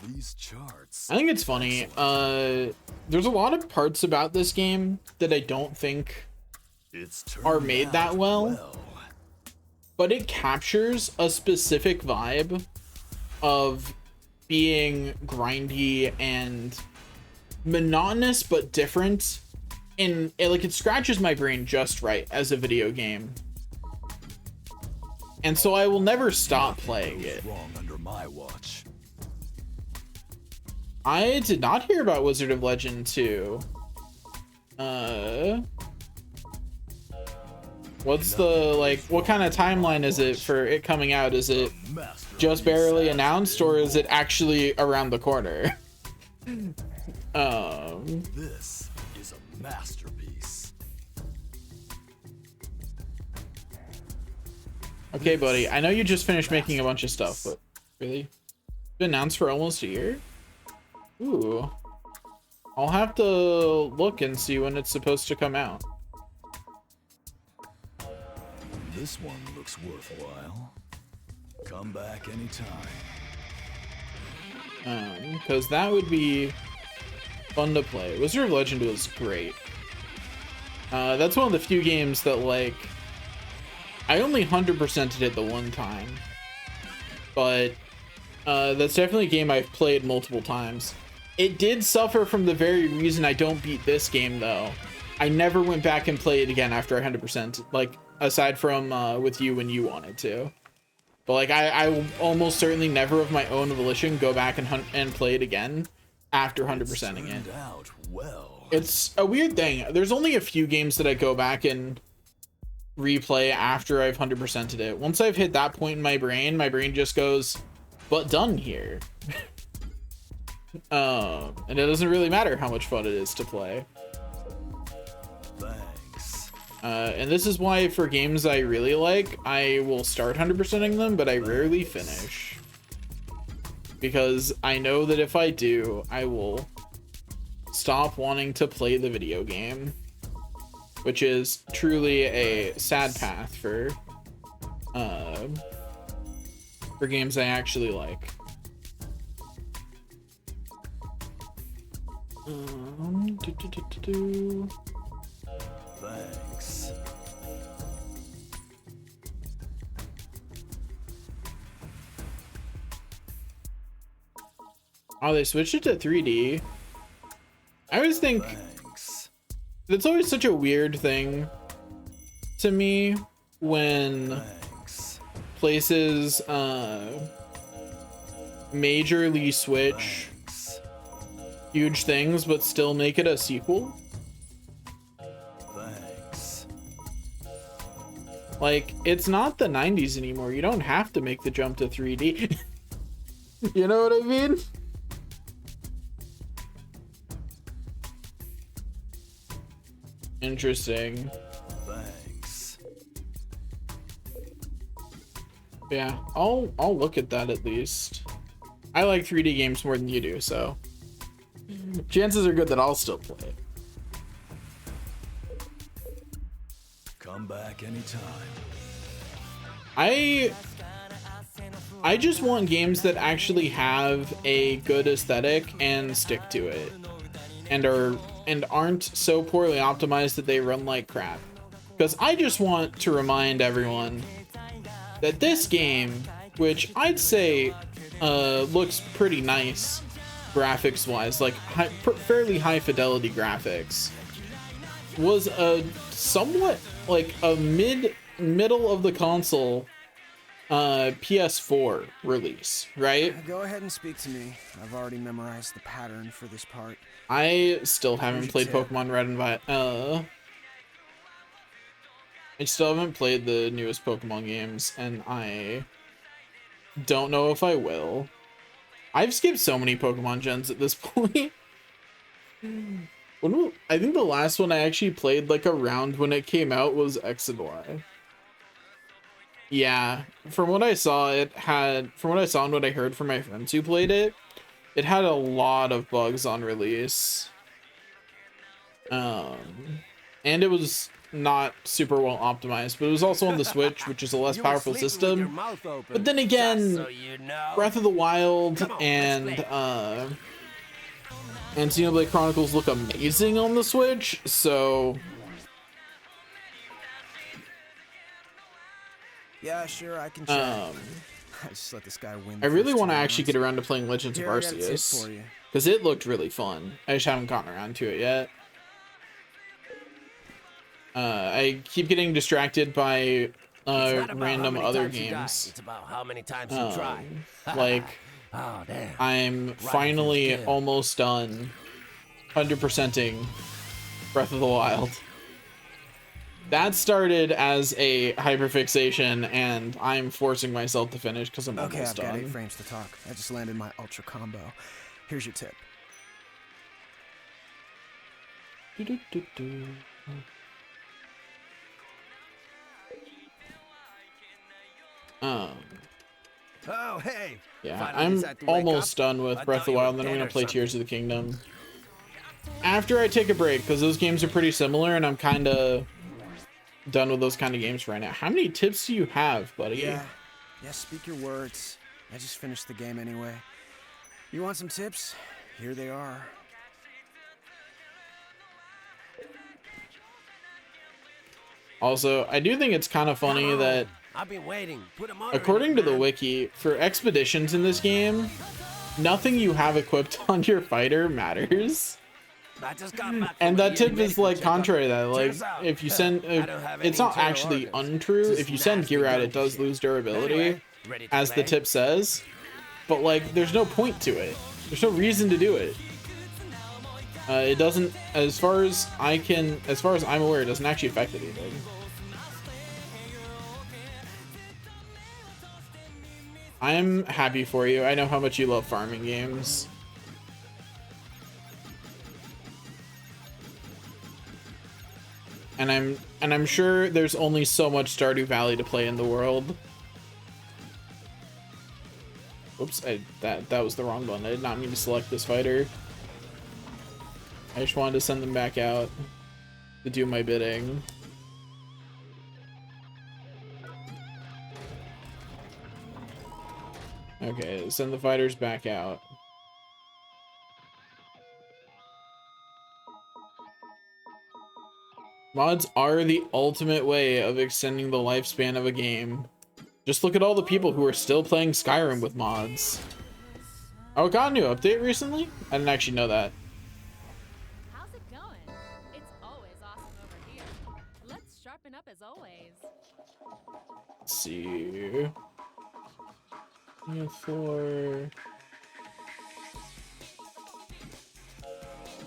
These charts. I think it's funny. There's a lot of parts about this game that I don't think are made that well. But it captures a specific vibe of being grindy and monotonous but different, and it scratches my brain just right as a video game, and so I will never stop playing it. Wrong under my watch. I did not hear about Wizard of Legend 2. What's the, like, what kind of timeline is it for it coming out? Is it just barely announced, or is it actually around the corner? This is a masterpiece. Okay, buddy, I know you just finished making a bunch of stuff, but really? It's been announced for almost a year? Ooh. I'll have to look and see when it's supposed to come out. This one looks worthwhile. Come back anytime. Because that would be fun to play. Wizard of Legend was great. That's one of the few games that, like, I only 100%'d it the one time, but that's definitely a game I've played multiple times. It did suffer from the very reason I don't beat this game, though. I never went back and played it again after 100%, like, aside from with you when you wanted to. But like I will almost certainly never of my own volition go back and play it again after 100%ing it. It's a weird thing. There's only a few games that I go back and replay after I've 100%ed it. Once I've hit that point in my brain just goes, but done here. And it doesn't really matter how much fun it is to play. And this is why for games I really like, I will start 100%ing them, but I rarely finish. Because I know that if I do, I will stop wanting to play the video game, which is truly a sad path for games I actually like. Thanks. Oh, they switched it to 3D. I always think Thanks. it's always such a weird thing to me when Thanks. places majorly switch Thanks. huge things but still make it a sequel. Thanks. Like, it's not the 90s anymore. You don't have to make the jump to 3D. You know what I mean? Interesting. Thanks. Yeah, I'll look at that at least. I like 3D games more than you do, so chances are good that I'll still play it. Come back anytime. I just want games that actually have a good aesthetic and stick to it, and aren't so poorly optimized that they run like crap. Because I just want to remind everyone that this game, which I'd say looks pretty nice graphics wise, like fairly high fidelity graphics, was a somewhat like a middle of the console PS4 release, right? Go ahead and speak to me. I've already memorized the pattern for this part. I still haven't played Pokemon Red and Violet. I still haven't played the newest Pokemon games, and I don't know if I will. I've skipped so many Pokemon gens at this point. I think the last one I actually played like around when it came out was X and Y. Yeah, from what I saw, and what I heard from my friends who played it, it had a lot of bugs on release. And it was not super well optimized, but it was also on the Switch, which is a less powerful system. But then again, Breath of the Wild and Xenoblade Chronicles look amazing on the Switch, so Yeah, sure, I can check. I just let this guy win. I really want to actually get around to playing Legends of Here, I got a tip Arceus, for you. because it looked really fun. I just haven't gotten around to it yet. I keep getting distracted by random other games. It's about how many times you try. Like, Oh, damn. I'm finally almost done 100%ing Breath of the Wild. That started as a hyperfixation, and I'm forcing myself to finish because I'm Okay, I've almost got 8 done. frames to talk. I just landed my ultra combo. Here's your tip. Do-do-do-do. Oh, hey. Yeah, Finally I'm decided to wake almost up. done with I Breath of thought the you Wild, were and then I'm dead gonna or play something. Tears of the Kingdom. After I take a break, because those games are pretty similar, and I'm kind of done with those kind of games right now. How many tips do you have, buddy? Yeah, speak your words. I just finished the game anyway. You want some tips? Here they are. Also, I do think it's kind of funny that, I've been waiting. Put a motor according in to it, the man. wiki, for expeditions in this game, nothing you have equipped on your fighter matters. I just got back And from a that year tip medical is like checkup. contrary to that. Like, Turns out, if you send, I don't have any it's not internal actually organs. untrue. Just If you send nasty gear out, it donkey does shit. lose durability, Anyway, ready to as the play? tip says. But like, there's no point to it. There's no reason to do it. It doesn't, as far as I'm aware, it doesn't actually affect anything. I'm happy for you. I know how much you love farming games. And I'm sure there's only so much Stardew Valley to play in the world. Oops, that was the wrong one. I did not mean to select this fighter. I just wanted to send them back out to do my bidding. Okay, send the fighters back out. Mods are the ultimate way of extending the lifespan of a game. Just look at all the people who are still playing Skyrim with mods. Oh, it got a new update recently? I didn't actually know that. How's it going? It's always awesome over here. Let's sharpen up as always. Let's see. 24.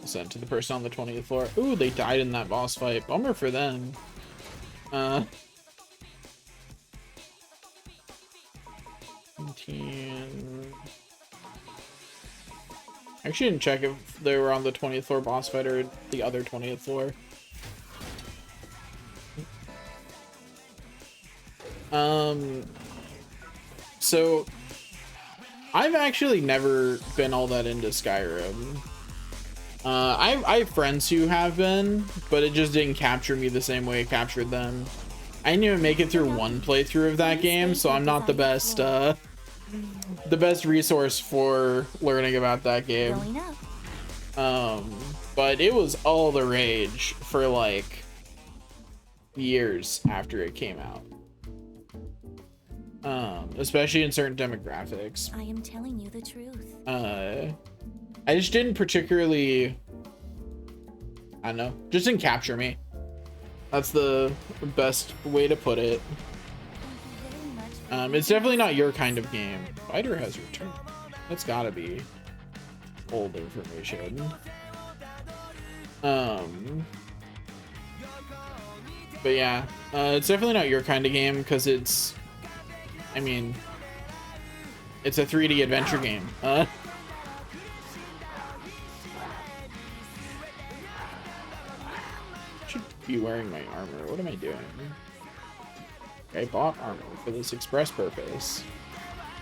Sent to the person on the 20th floor. Ooh, they died in that boss fight. Bummer for them. I actually didn't check if they were on the 20th floor boss fight or the other 20th floor. So I've actually never been all that into Skyrim. I have friends who have been, but it just didn't capture me the same way it captured them. I didn't even make it through one playthrough of that game, so I'm not the best resource for learning about that game. But it was all the rage for like years after it came out. Especially in certain demographics. I am telling you the truth. I just didn't particularly, I don't know, just didn't capture me. That's the best way to put it. It's definitely not your kind of game. Fighter has returned. That's gotta be old information. But yeah, it's definitely not your kind of game because it's, I mean, it's a 3D adventure game. Should be wearing my armor. What am I doing? I bought armor for this express purpose.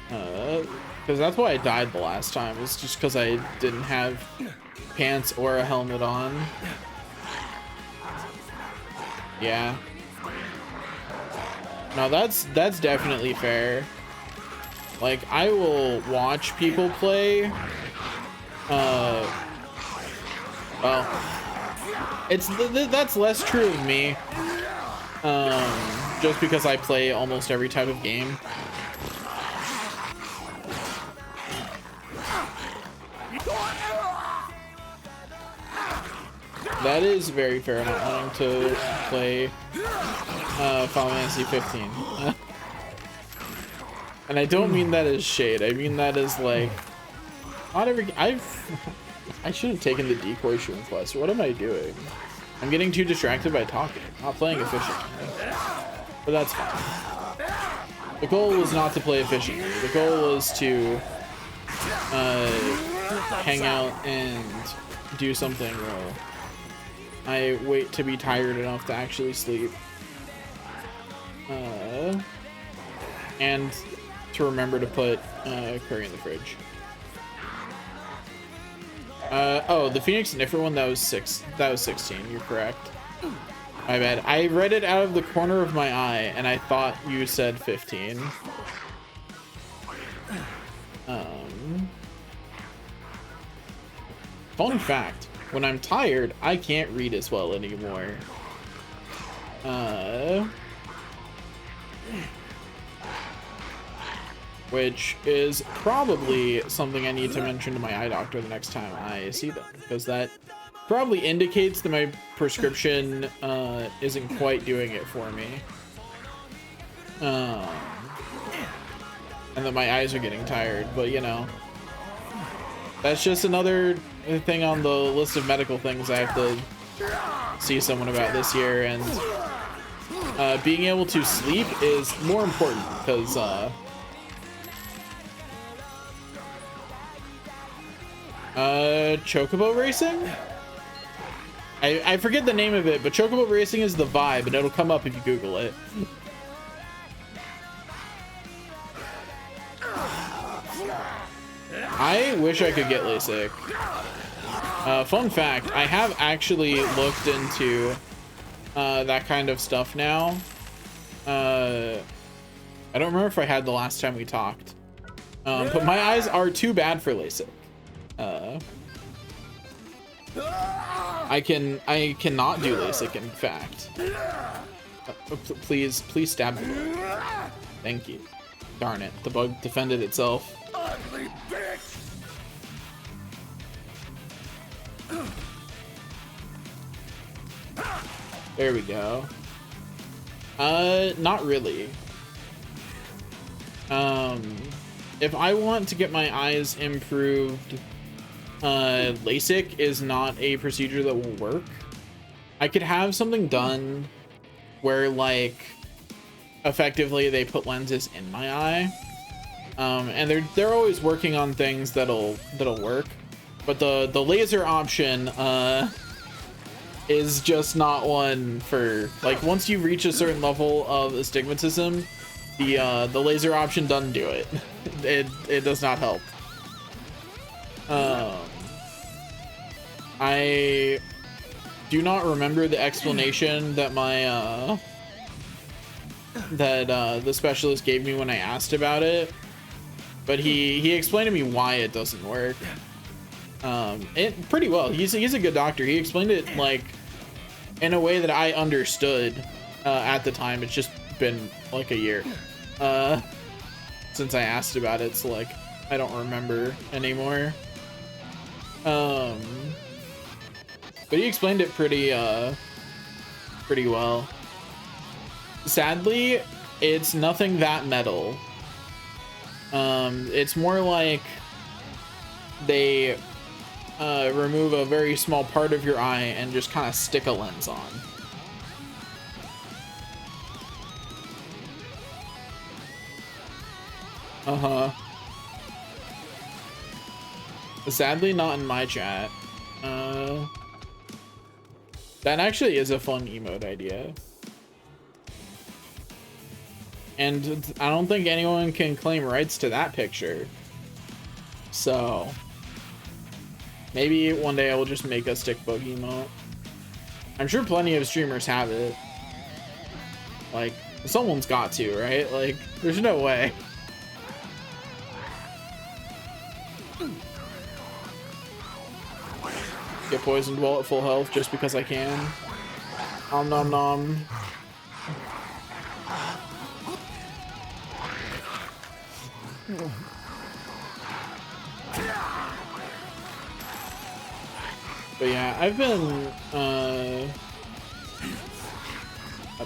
Because that's why I died the last time. Was just because I didn't have pants or a helmet on. Yeah. No, that's definitely fair. Like, I will watch people play. Well, that's less true of me. Just because I play almost every type of game. That is very fair, not wanting to play Final Fantasy 15. And I don't mean that as shade. I mean that as like, not every. I should have taken the decoy shroom quest. What am I doing? I'm getting too distracted by talking. Not playing efficiently. But that's fine. The goal was not to play efficiently. The goal was to hang out and do something while I wait to be tired enough to actually sleep. And to remember to put curry in the fridge. Oh, the Phoenix Niffer one, that was 16. You're correct. My bad. I read it out of the corner of my eye, and I thought you said 15. Fun fact: when I'm tired, I can't read as well anymore. Which is probably something I need to mention to my eye doctor the next time I see them, because that probably indicates that my prescription isn't quite doing it for me. And that my eyes are getting tired, but you know, that's just another thing on the list of medical things I have to see someone about this year, and being able to sleep is more important, because Chocobo Racing? I forget the name of it, but Chocobo Racing is the vibe, and it'll come up if you Google it. I wish I could get LASIK. Fun fact, I have actually looked into that kind of stuff now. I don't remember if I had the last time we talked. But my eyes are too bad for LASIK. I cannot do LASIK, in fact. Please stab me. Thank you. Darn it, the bug defended itself. Ugly bitch! There we go. Not really. If I want to get my eyes improved, LASIK is not a procedure that will work. I could have something done where, like, effectively they put lenses in my eye, and they're always working on things that'll work, but the laser option is just not one for, like, once you reach a certain level of astigmatism, the laser option doesn't do it. It does not help. I do not remember the explanation that my the specialist gave me when I asked about it, but he explained to me why it doesn't work. It pretty well. He's a good doctor. He explained it like in a way that I understood at the time. It's just been like a year since I asked about it, so like I don't remember anymore. But he explained it pretty well. Sadly, it's nothing that metal. It's more like they remove a very small part of your eye and just kind of stick a lens on. Sadly, not in my chat. That actually is a fun emote idea. And I don't think anyone can claim rights to that picture. So maybe one day I will just make a stick bug emote. I'm sure plenty of streamers have it. Like, someone's got to, right? Like, there's no way. Get poisoned while at full health just because I can. Nom nom nom. But yeah, I've been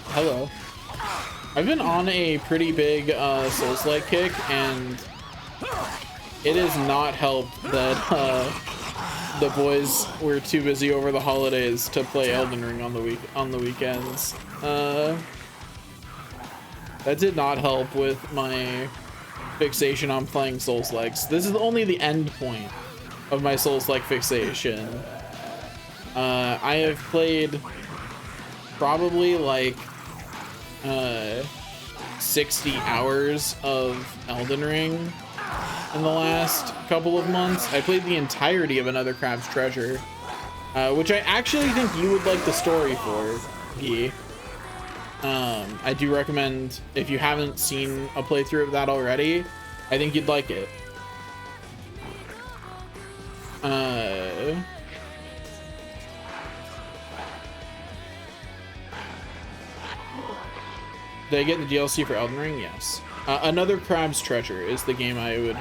hello. I've been on a pretty big Souls-like kick, and it has not helped that the boys were too busy over the holidays to play Elden Ring on the weekends. That did not help with my fixation on playing Souls-likes. This is only the end point of my Souls-like fixation. I have played probably like 60 hours of Elden Ring in the last couple of months. I played the entirety of Another Crab's Treasure, which I actually think you would like the story for, Guy. I do recommend, if you haven't seen a playthrough of that already, I think you'd like it. Did I get the DLC for Elden Ring? Yes. Another Crab's Treasure is the game I would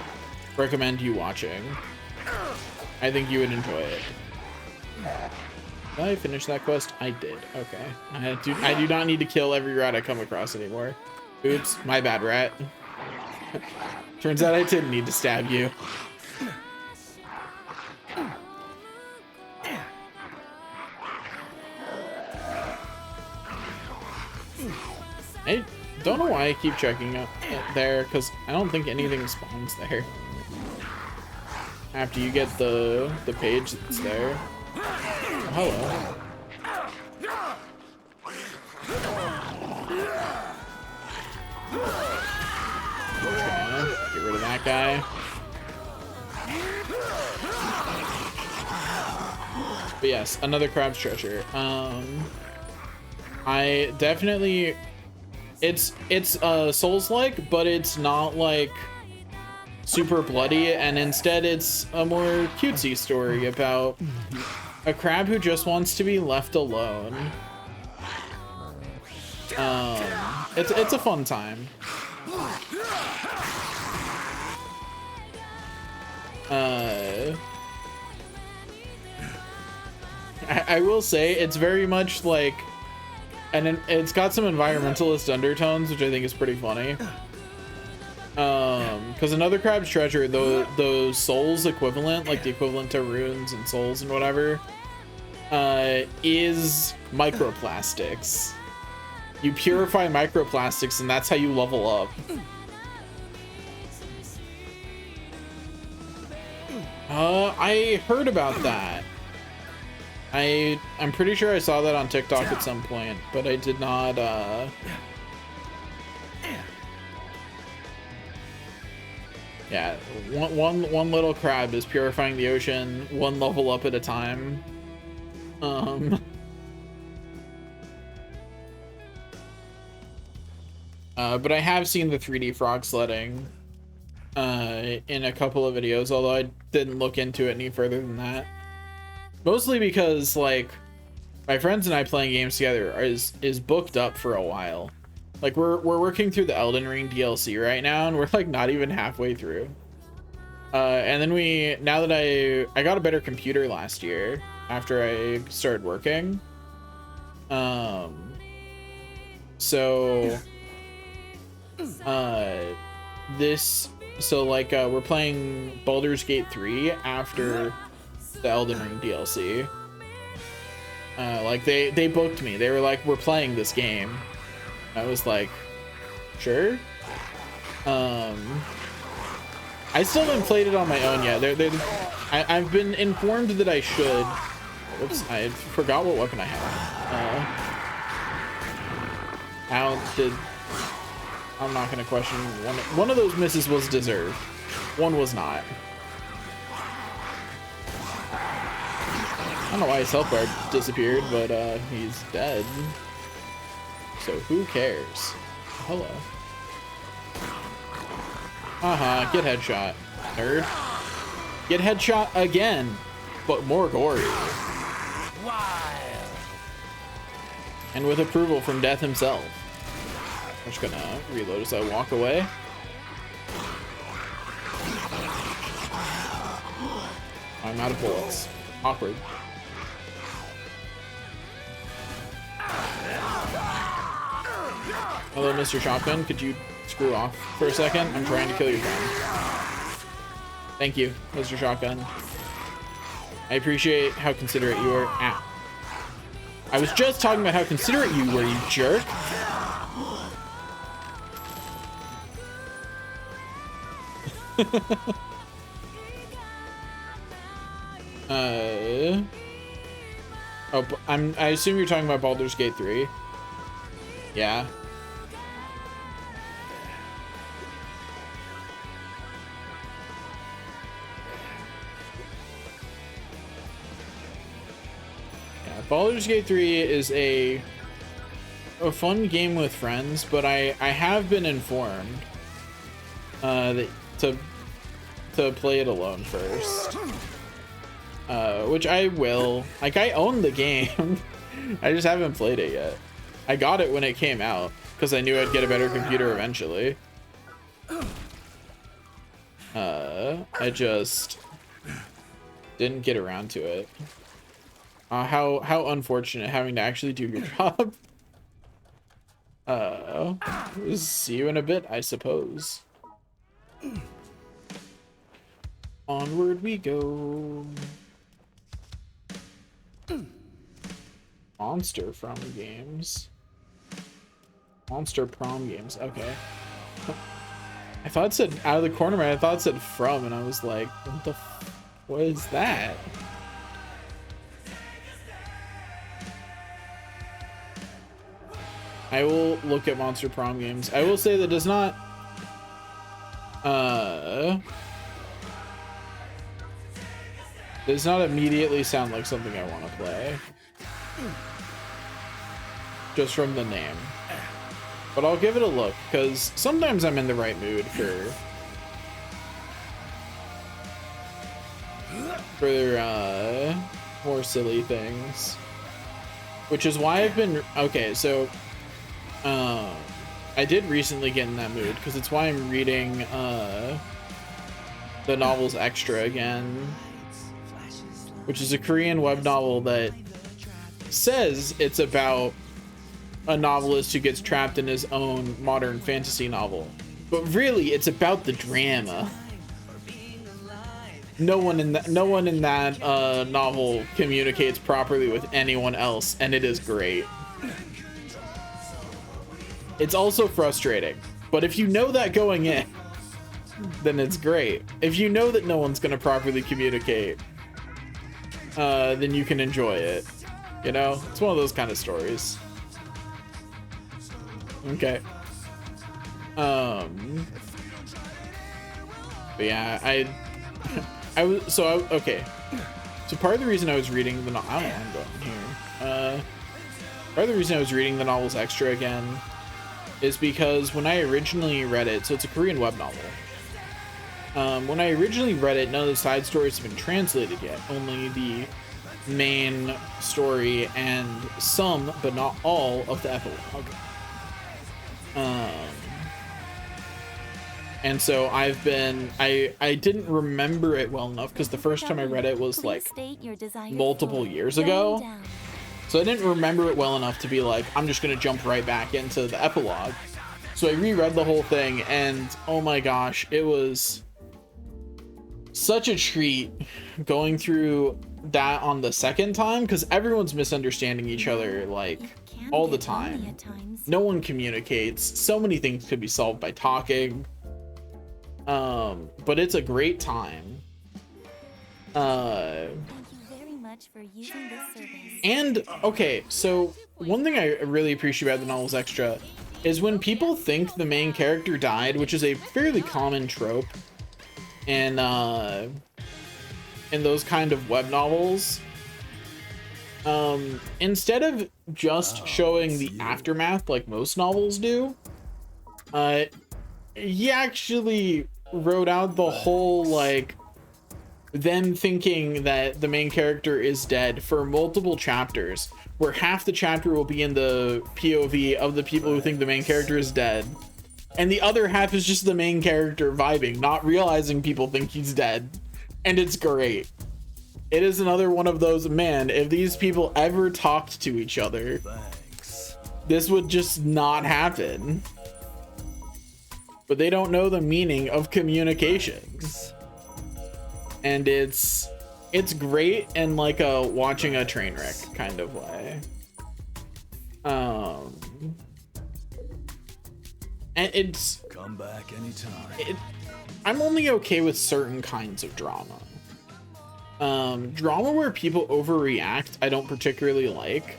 recommend you watching. I think you would enjoy it. Did I finish that quest? I did. Okay. I do not need to kill every rat I come across anymore. Oops, my bad, rat. Turns out I didn't need to stab you. I don't know why I keep checking up there, because I don't think anything spawns there after you get the page that's there. Oh, hello. Okay, get rid of that guy. But yes, another crab's treasure. I definitely, it's Souls-like, but it's not like super bloody, and instead it's a more cutesy story about a crab who just wants to be left alone. It's a fun time. I will say it's very much like, and it's got some environmentalist undertones, which I think is pretty funny. Because another crab's treasure, those souls equivalent, like the equivalent to runes and souls and whatever, is microplastics. You purify microplastics, and that's how you level up. I heard about that. I'm pretty sure I saw that on TikTok at some point, but I did not, yeah, one little crab is purifying the ocean, one level up at a time. But I have seen the 3D frog sledding in a couple of videos, although I didn't look into it any further than that. Mostly because, like, my friends and I playing games together is booked up for a while. Like, we're working through the Elden Ring DLC right now, and we're like not even halfway through. And then now that I got a better computer last year after I started working. We're playing Baldur's Gate 3 after the Elden Ring DLC. Like they booked me. They were like, we're playing this game. I was like, sure. I still haven't played it on my own yet. I've been informed that I should. Whoops, I forgot what weapon I had. I'm not gonna question one of those misses was deserved. One was not. I don't know why his health bar disappeared, but he's dead. So who cares? Hello. Get headshot, nerd. Get headshot again, but more gory. And with approval from Death himself. I'm just gonna reload as I walk away. I'm out of bullets. Awkward. Hello, Mr. Shotgun. Could you screw off for a second? I'm trying to kill your friend. Thank you, Mr. Shotgun. I appreciate how considerate you are. Ow. I was just talking about how considerate you were, you jerk. I assume you're talking about Baldur's Gate 3. Yeah. Baldur's Gate 3 is a fun game with friends, but I have been informed that to play it alone first. Which I will. Like, I own the game. I just haven't played it yet. I got it when it came out because I knew I'd get a better computer eventually. I just didn't get around to it. How unfortunate having to actually do your job. See you in a bit, I suppose. Onward we go. Monster from games. Monster prom games. Okay. I thought it said out of the corner of my eye, I thought it said from, and I was like, what the what is that? I will look at Monster Prom games. I will say that does not does not immediately sound like something I want to play. Just from the name. But I'll give it a look, because sometimes I'm in the right mood for more silly things. Which is why I've been... Okay, so... I did recently get in that mood, because it's why I'm reading the novels Extra again. Which is a Korean web novel that says it's about a novelist who gets trapped in his own modern fantasy novel. But really, it's about the drama. No one in that novel communicates properly with anyone else, and it is great. It's also frustrating, but if you know that going in, then it's great. If you know that no one's gonna properly communicate, then you can enjoy it. You know, it's one of those kind of stories. Okay. But yeah, okay. So part of the reason I was reading the novel, I'm going here. Part of the reason I was reading the novels Extra again is because when I originally read it, so it's a Korean web novel. When I originally read it, none of the side stories have been translated yet. Only the main story and some, but not all, of the epilogue. And so I've been, I didn't remember it well enough because the first time I read it was like multiple years ago. So I didn't remember it well enough to be like, I'm just going to jump right back into the epilogue. So I reread the whole thing and oh my gosh, it was such a treat going through that on the second time because everyone's misunderstanding each other like all the time. No one communicates. So many things could be solved by talking. But it's a great time. Thank you very much for using this service. And okay, so one thing I really appreciate about the novels Extra is when people think the main character died, which is a fairly common trope in those kind of web novels. Instead of just showing the aftermath like most novels do, he actually wrote out the whole like them thinking that the main character is dead for multiple chapters, where half the chapter will be in the POV of the people who think the main character is dead, and the other half is just the main character vibing, not realizing people think he's dead. And it's great. It is another one of those, man, if these people ever talked to each other, this would just not happen. But they don't know the meaning of communications. And it's great in like a watching a train wreck kind of way. And it's come back anytime. I'm only okay with certain kinds of drama. Drama where people overreact, I don't particularly like.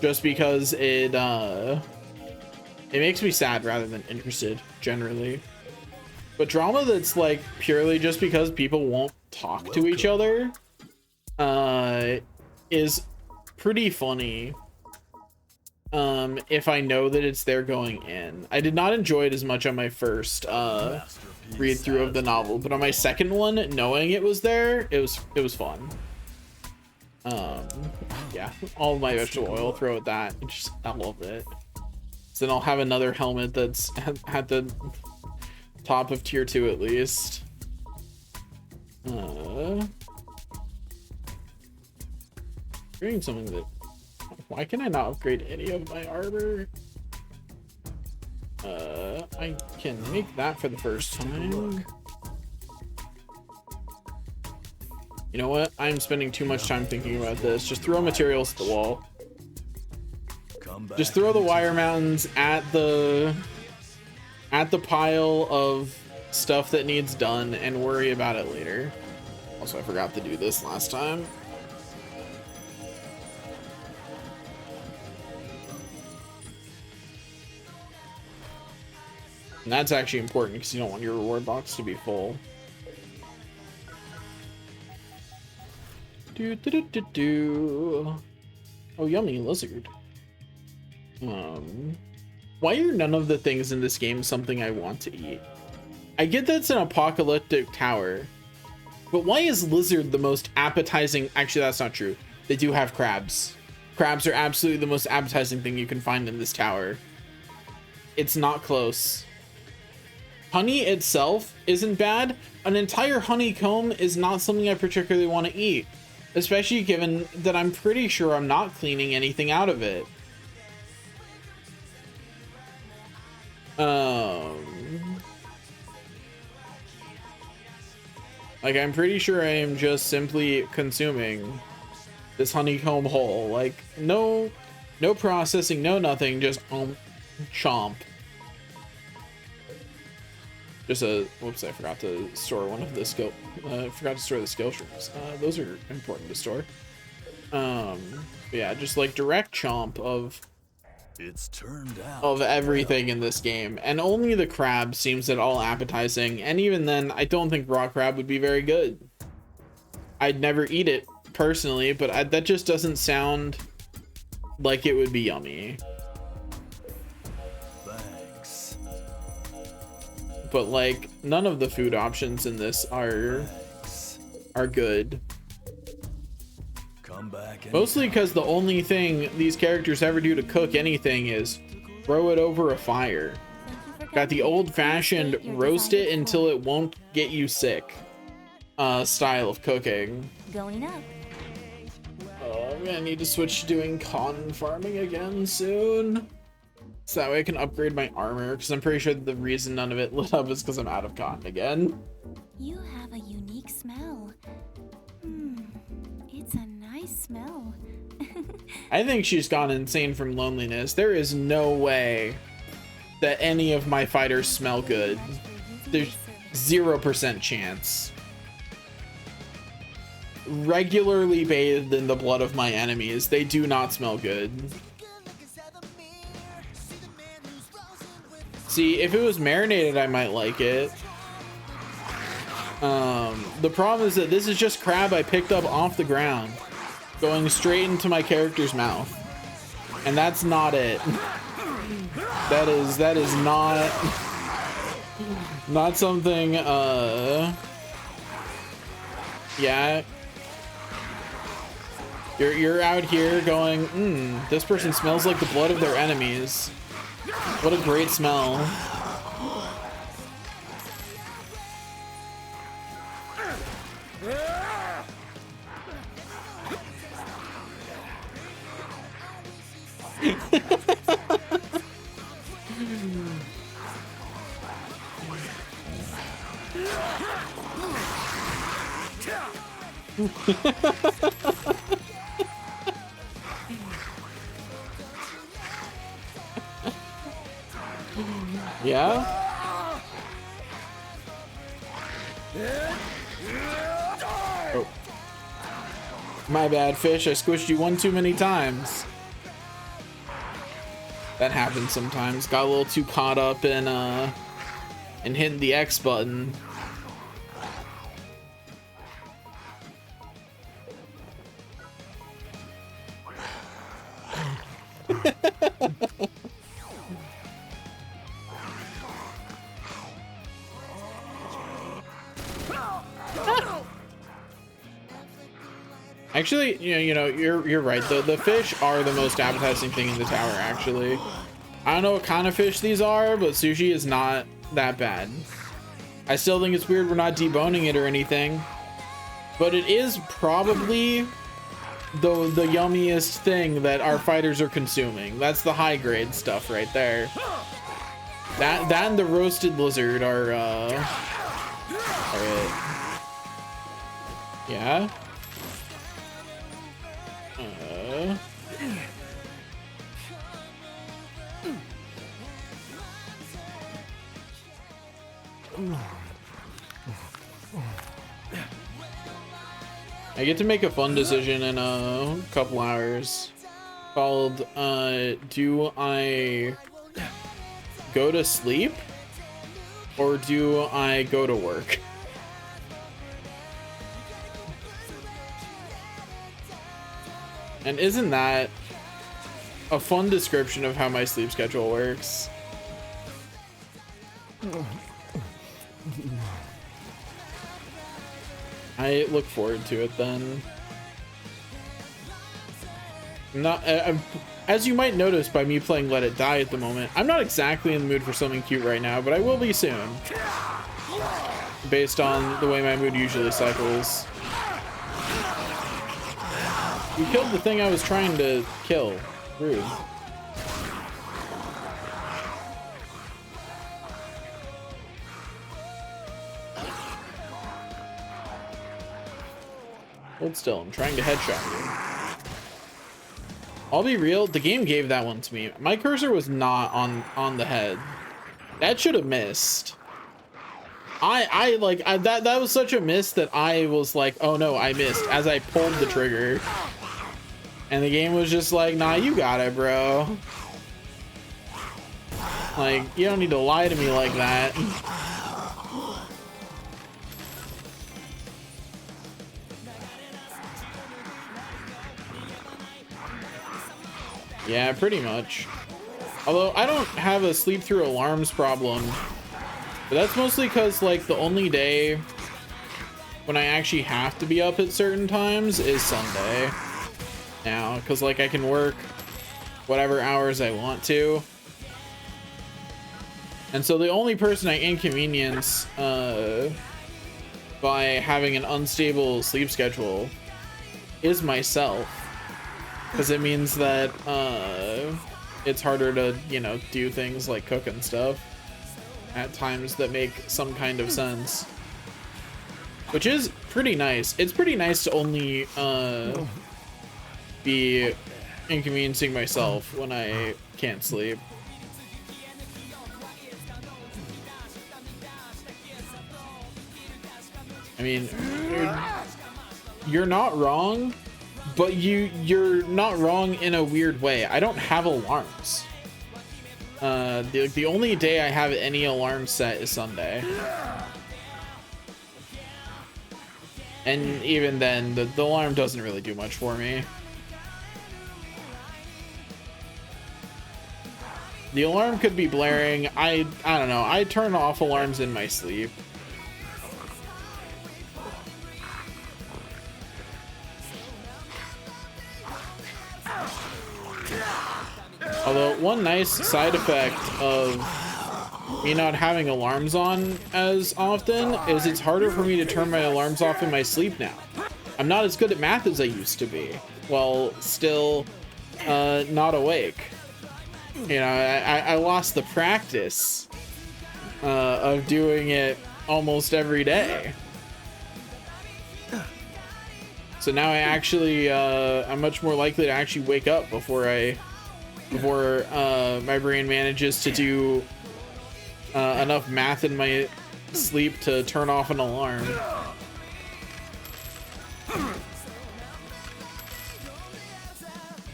Just because it makes me sad rather than interested, generally. But drama that's like purely just because people won't talk to each other, is pretty funny. If I know that it's there going in. I did not enjoy it as much on my first read through of the novel, but on my second one, knowing it was there, it was fun. Yeah, all my vegetable oil, throw at that. I love it. So then I'll have another helmet that's at the top of tier 2 at least. Doing something that... Why can I not upgrade any of my armor? I can make that for the first time. You know what? I'm spending too much time thinking about this. Just throw materials at the wall. Just throw the wire mountains at the pile of stuff that needs done and worry about it later. Also, I forgot to do this last time. And that's actually important because you don't want your reward box to be full. Do, do, do, do, do. Oh, yummy lizard. Why are none of the things in this game something I want to eat? I get that it's an apocalyptic tower, but why is lizard the most appetizing? Actually, that's not true. They do have crabs. Crabs are absolutely the most appetizing thing you can find in this tower. It's not close. Honey itself isn't bad. An entire honeycomb is not something I particularly want to eat, especially given that I'm pretty sure I'm not cleaning anything out of it. Like, I'm pretty sure I am just simply consuming this honeycomb whole. Like, no processing, no nothing, just chomp. Just whoops, I forgot to store one of the skill, forgot to store the skill shrooms. Those are important to store. Yeah, just like direct chomp of It's turned out. of everything in this game, and only the crab seems at all appetizing, and even then I don't think raw crab would be very good. I'd never eat it personally, but that just doesn't sound like it would be yummy. Thanks. But like, none of the food options in this are good. Come back and Mostly because the only thing these characters ever do to cook anything is throw it over a fire. Got the old-fashioned roast it until it won't get you sick style of cooking. Going up. Oh, I'm gonna need to switch to doing cotton farming again soon, so that way I can upgrade my armor, because I'm pretty sure the reason none of it lit up is because I'm out of cotton again. You have a unique smell. It's a nice smell. I think she's gone insane from loneliness. There is no way that any of my fighters smell good. There's 0% chance. Regularly bathed in the blood of my enemies, they do not smell good. See, if it was marinated, I might like it. The problem is that this is just crab I picked up off the ground, going straight into my character's mouth, and that's not it. That is not something. Yeah. You're out here going, this person smells like the blood of their enemies. What a great smell. Yeah? Oh. My bad, fish. I squished you one too many times. That happens sometimes. Got a little too caught up in hitting the X button. Actually, you're right. The fish are the most appetizing thing in the tower, actually. I don't know what kind of fish these are, but sushi is not that bad. I still think it's weird we're not deboning it or anything, but it is probably the yummiest thing that our fighters are consuming. That's the high grade stuff right there. That and the roasted lizard are it. Yeah. I get to make a fun decision in a couple hours called do I go to sleep or do I go to work? And isn't that a fun description of how my sleep schedule works? I look forward to it then. As you might notice by me playing Let It Die at the moment, I'm not exactly in the mood for something cute right now, but I will be soon. Based on the way my mood usually cycles. You killed the thing I was trying to kill. Rude. Hold still, I'm trying to headshot you. I'll be real, the game gave that one to me. My cursor was not on the head. That should have missed. That was such a miss that I was like, oh no, I missed as I pulled the trigger. And the game was just like, nah, you got it, bro. Like, you don't need to lie to me like that. Yeah, pretty much. Although I don't have a sleep through alarms problem, but that's mostly because like the only day when I actually have to be up at certain times is Sunday now, because like I can work whatever hours I want to, and so the only person I inconvenience by having an unstable sleep schedule is myself. Because it means that it's harder to, you know, do things like cook and stuff at times that make some kind of sense. Which is pretty nice. It's pretty nice to only be inconveniencing myself when I can't sleep. I mean, you're not wrong. But you're not wrong in a weird way. I don't have alarms. The only day I have any alarm set is Sunday. And even then, the alarm doesn't really do much for me. The alarm could be blaring. I don't know. I turn off alarms in my sleep. Although one nice side effect of me not having alarms on as often is it's harder for me to turn my alarms off in my sleep now. I'm not as good at math as I used to be, while still not awake. You know, I lost the practice of doing it almost every day. So now I actually, I'm much more likely to actually wake up before my brain manages to do enough math in my sleep to turn off an alarm.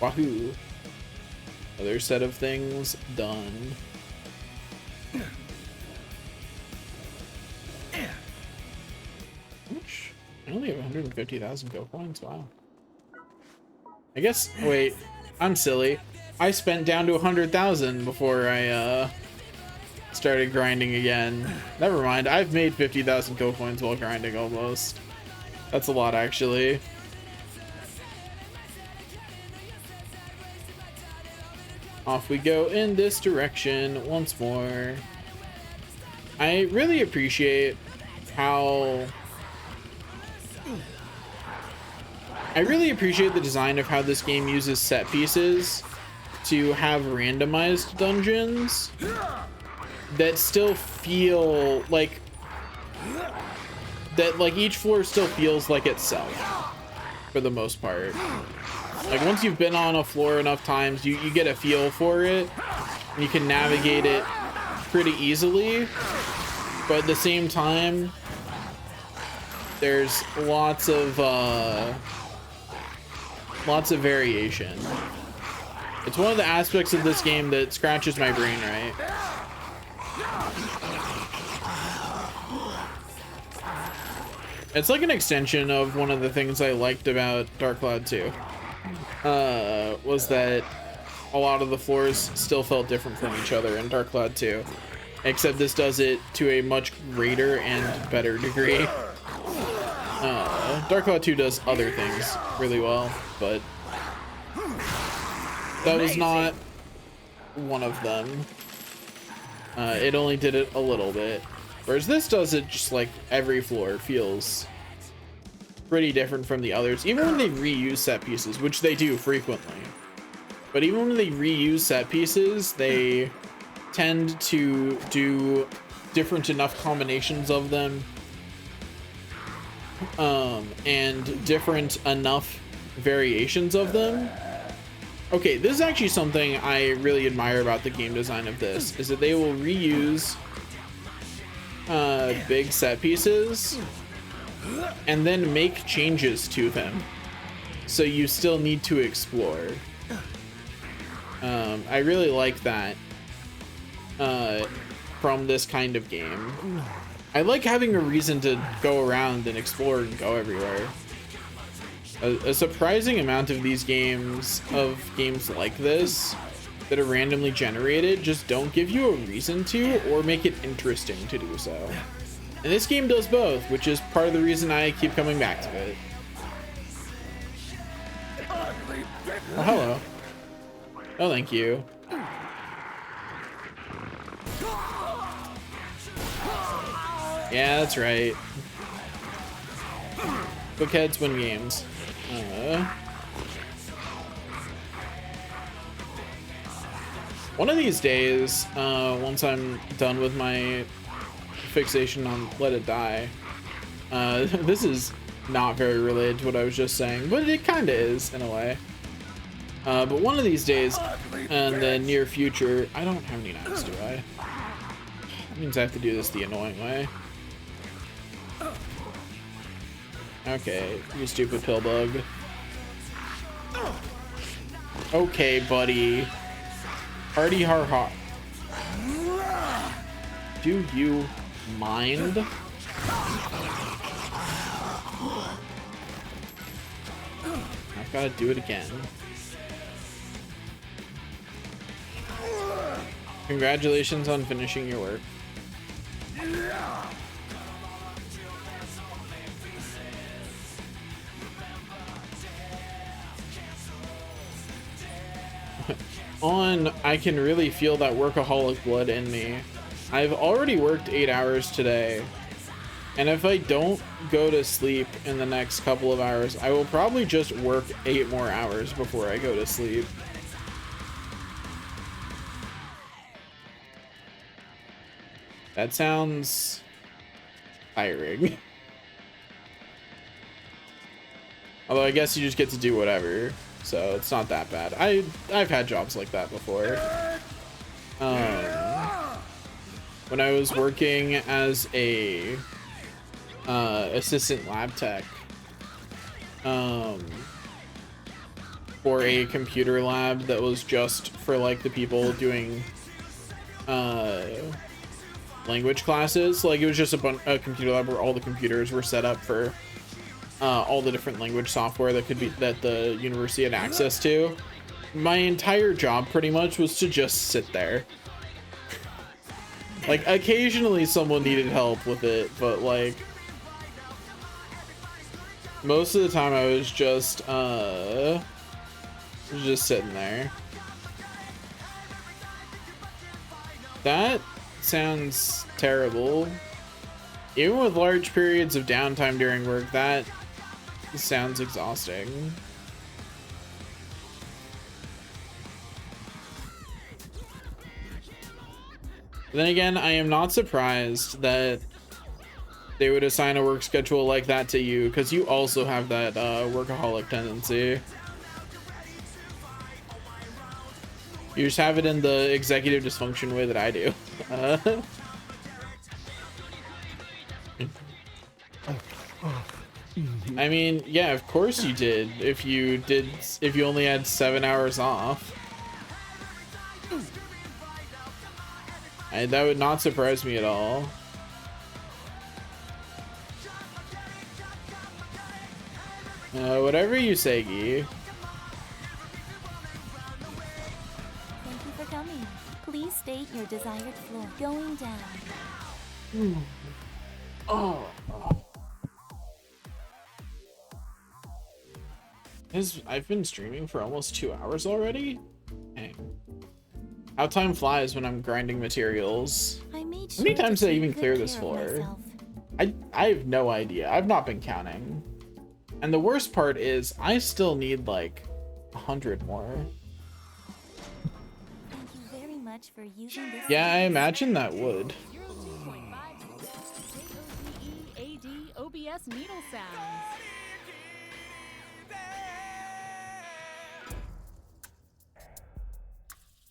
Wahoo. Other set of things done. Ouch. I only have 150,000 go points. Wow. I guess, wait, I'm silly. I spent down to 100,000 before I started grinding again. Never mind, I've made 50,000 go points while grinding almost. That's a lot, actually. Off we go in this direction once more. I really appreciate how... I really appreciate the design of how this game uses set pieces to have randomized dungeons that still feel like each floor still feels like itself for the most part. Like once you've been on a floor enough times, you get a feel for it and you can navigate it pretty easily, but at the same time there's lots of variation. It's one of the aspects of this game that scratches my brain, right? It's like an extension of one of the things I liked about Dark Cloud 2. was that a lot of the floors still felt different from each other in Dark Cloud 2. Except this does it to a much greater and better degree. Dark Cloud 2 does other things really well, but that was not one of them. It only did it a little bit. Whereas this does it just like every floor feels pretty different from the others. Even when they reuse set pieces, which they do frequently. But even when they reuse set pieces, they tend to do different enough combinations of them. And different enough variations of them. Okay, this is actually something I really admire about the game design of this, is that they will reuse big set pieces and then make changes to them, so you still need to explore. I really like that from this kind of game. I like having a reason to go around and explore and go everywhere. A surprising amount of these games, like this, that are randomly generated, just don't give you a reason to, or make it interesting to do so. And this game does both, which is part of the reason I keep coming back to it. Oh, hello. Oh, thank you. Yeah, that's right. Bookheads win games. One of these days, once I'm done with my fixation on Let It Die, this is not very related to what I was just saying, but it kind of is in a way. But one of these days, in the near future, I don't have any knives, do I? That means I have to do this the annoying way. Okay, you stupid pill bug. Okay, buddy. Hardy har har. Do you mind? I've got to do it again. Congratulations on finishing your work. I can really feel that workaholic blood in me. I've already worked 8 hours today, and if I don't go to sleep in the next couple of hours, I will probably just work 8 more hours before I go to sleep. That sounds tiring. Although I guess you just get to do whatever, so it's not that bad. I've had jobs like that before. When I was working as a assistant lab tech for a computer lab that was just for like the people doing language classes. Like it was just a computer lab where all the computers were set up for all the different language software that the university had access to. My entire job pretty much was to just sit there. Like occasionally someone needed help with it, but like most of the time I was just sitting there. That sounds terrible. Even with large periods of downtime during work, that sounds exhausting. Then again, I am not surprised that they would assign a work schedule like that to you, because you also have that workaholic tendency. You just have it in the executive dysfunction way that I do. I mean, yeah, of course you did. If you only had 7 hours off. That would not surprise me at all. Whatever you say, Guy. state your desired floor. Going down. I've been streaming for almost 2 hours already? Dang. How time flies when I'm grinding materials. I made How sure many to times did I take even good clear this care of floor? myself. I have no idea. I've not been counting. And the worst part is I still need like 100 more. Thank you very much for using this. Yeah, I imagine that would. 02.5 JOVE AD OBS needle sounds.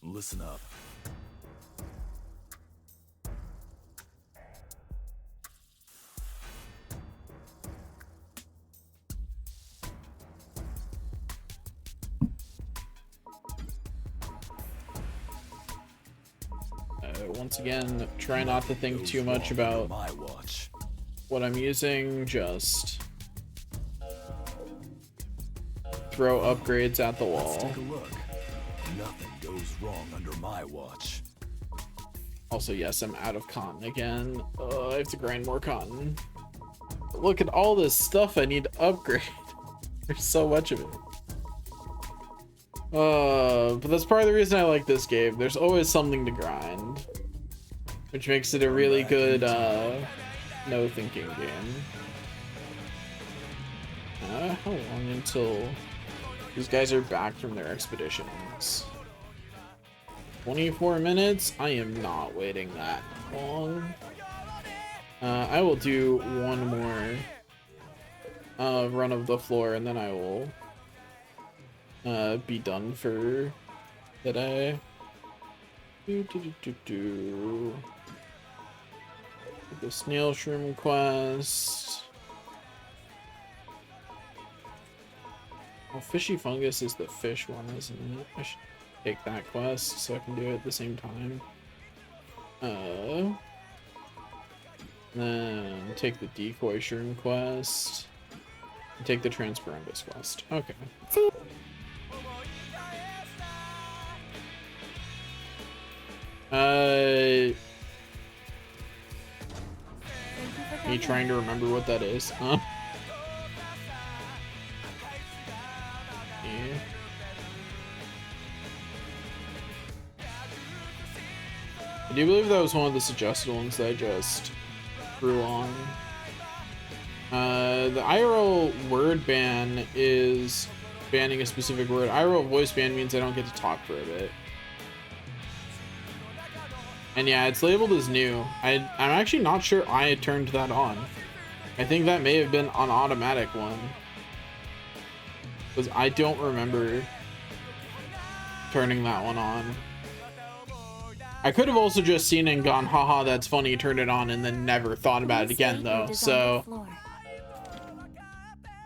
Listen up. Once again, try not to think too much about My watch. what I'm using, just throw upgrades at the Let's wall. take a look. Nothing goes wrong under my watch. Also, yes, I'm out of cotton again. I have to grind more cotton. But look at all this stuff I need to upgrade. There's so much of it. But that's part of the reason I like this game. There's always something to grind, which makes it a really good no thinking game. How long until these guys are back from their expeditions? 24 minutes? I am not waiting that long. I will do one more run of the floor, and then I will be done for the day. The snail shroom quest. Oh, fishy fungus is the fish one, isn't it? I should take that quest so I can do it at the same time. Then take the decoy shroom quest. And take the transparendus quest. Okay. Me trying to remember what that is. Huh? Yeah. I do believe that was one of the suggested ones that I just threw on. The IRL word ban is banning a specific word. IRL voice ban means I don't get to talk for a bit. And yeah, it's labeled as new. I'm actually not sure I had turned that on. I think that may have been an automatic one, because I don't remember turning that one on. I could have also just seen it and gone, haha, that's funny, turned it on, and then never thought about it again, though. So,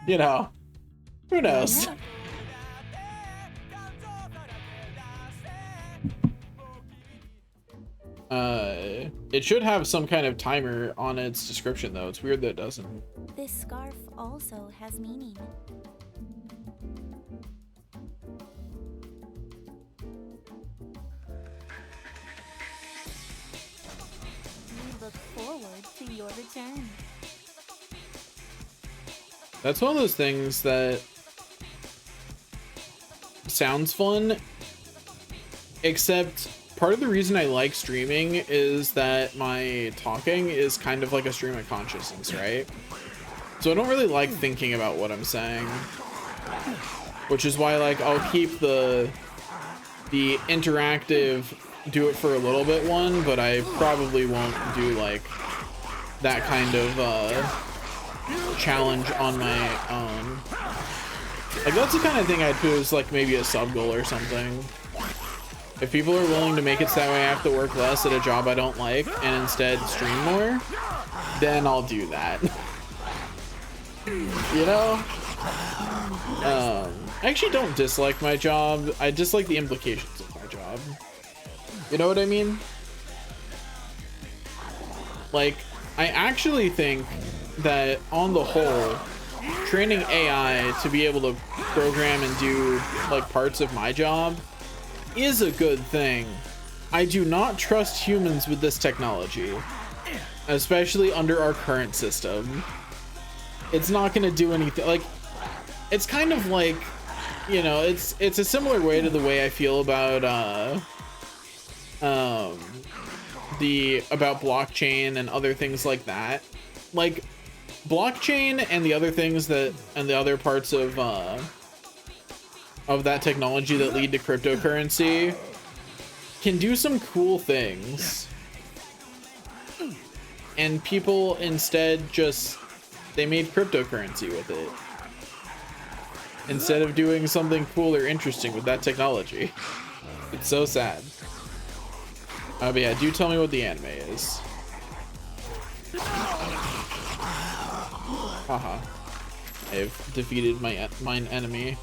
you know, who knows? It should have some kind of timer on its description, though. It's weird that it doesn't. This scarf also has meaning. We look forward to your return. That's one of those things that sounds fun, except part of the reason I like streaming is that my talking is kind of like a stream of consciousness, right? So I don't really like thinking about what I'm saying, which is why, like, I'll keep the interactive do it for a little bit one, but I probably won't do like that kind of challenge on my own. Like, that's the kind of thing I'd put as like maybe a sub goal or something. If people are willing to make it so that way I have to work less at a job I don't like and instead stream more, then I'll do that. You know? I actually don't dislike my job. I dislike the implications of my job. You know what I mean? Like, I actually think that on the whole, training AI to be able to program and do like parts of my job is a good thing, I do not trust humans with this technology, especially under our current system. It's not going to do anything. Like, it's kind of like, you know, it's a similar way to the way I feel about about blockchain and other things like that. Like, blockchain and the other things that, and the other parts of that technology that lead to cryptocurrency can do some cool things, and people instead just, they made cryptocurrency with it instead of doing something cool or interesting with that technology. It's so sad. But yeah, do tell me what the anime is. Haha. I've defeated mine enemy.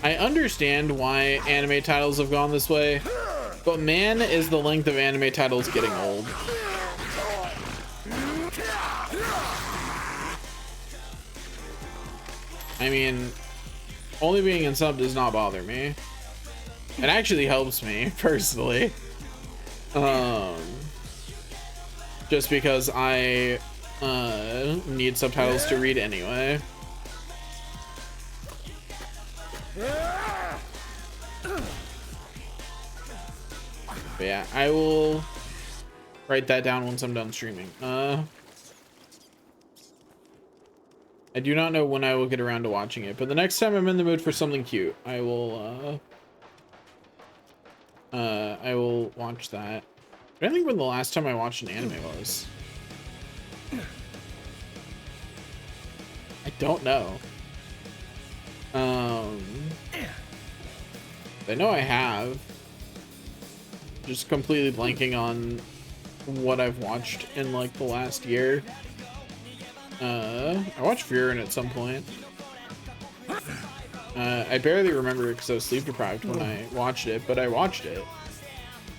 I understand why anime titles have gone this way, but man, is the length of anime titles getting old. I mean, only being in sub does not bother me. It actually helps me personally. Just because I need subtitles to read anyway. But yeah, I will write that down once I'm done streaming. I do not know when I will get around to watching it, but the next time I'm in the mood for something cute, I will watch that. I don't think when the last time I watched an anime was. I don't know. I know I have. Just completely blanking on what I've watched in like the last year. I watched Frieren at some point. I barely remember it because I was sleep deprived when I watched it, but I watched it.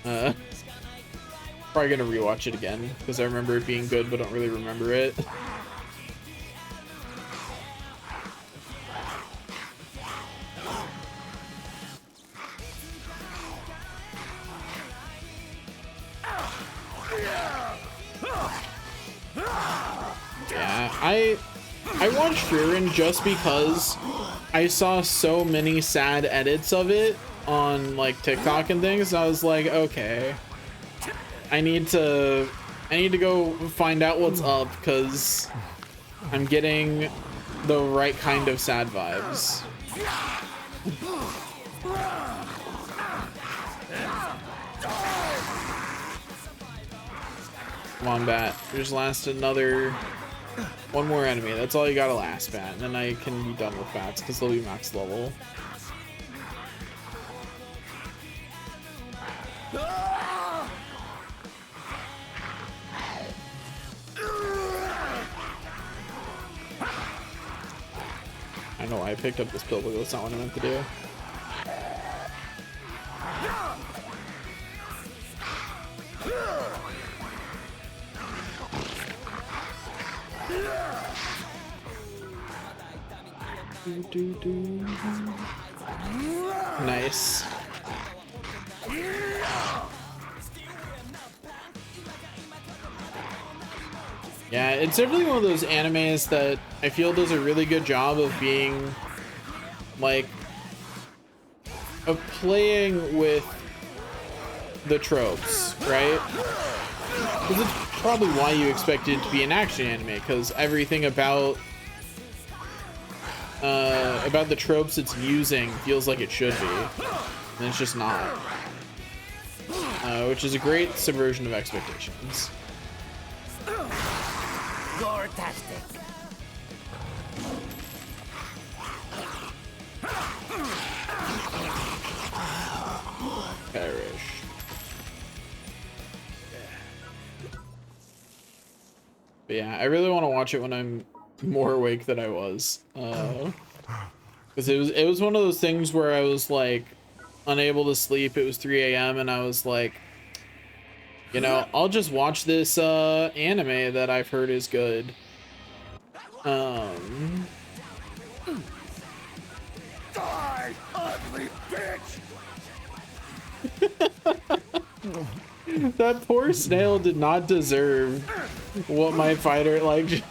Probably gonna rewatch it again because I remember it being good, but don't really remember it. I watched Frieren just because I saw so many sad edits of it on like TikTok and things. I was like, okay, I need to go find out what's up because I'm getting the right kind of sad vibes. Come on, Bat. Just last one more enemy. That's all you gotta last, Bat. And then I can be done with Bats because they'll be max level. I know I picked up this pill, but that's not what I meant to do. Nice. Yeah, it's definitely one of those animes that I feel does a really good job of being like of playing with the tropes, right? Because it's probably why you expect it to be an action anime, because everything about the tropes it's using feels like it should be, and it's just not. Which is a great subversion of expectations. Gore-tastic. Perish. But yeah, I really want to watch it when I'm more awake than I was. Because it was one of those things where I was like unable to sleep. It was 3 a.m. and I was like, You know, I'll just watch this anime that I've heard is good. Die, ugly bitch! That poor snail did not deserve what my fighter like.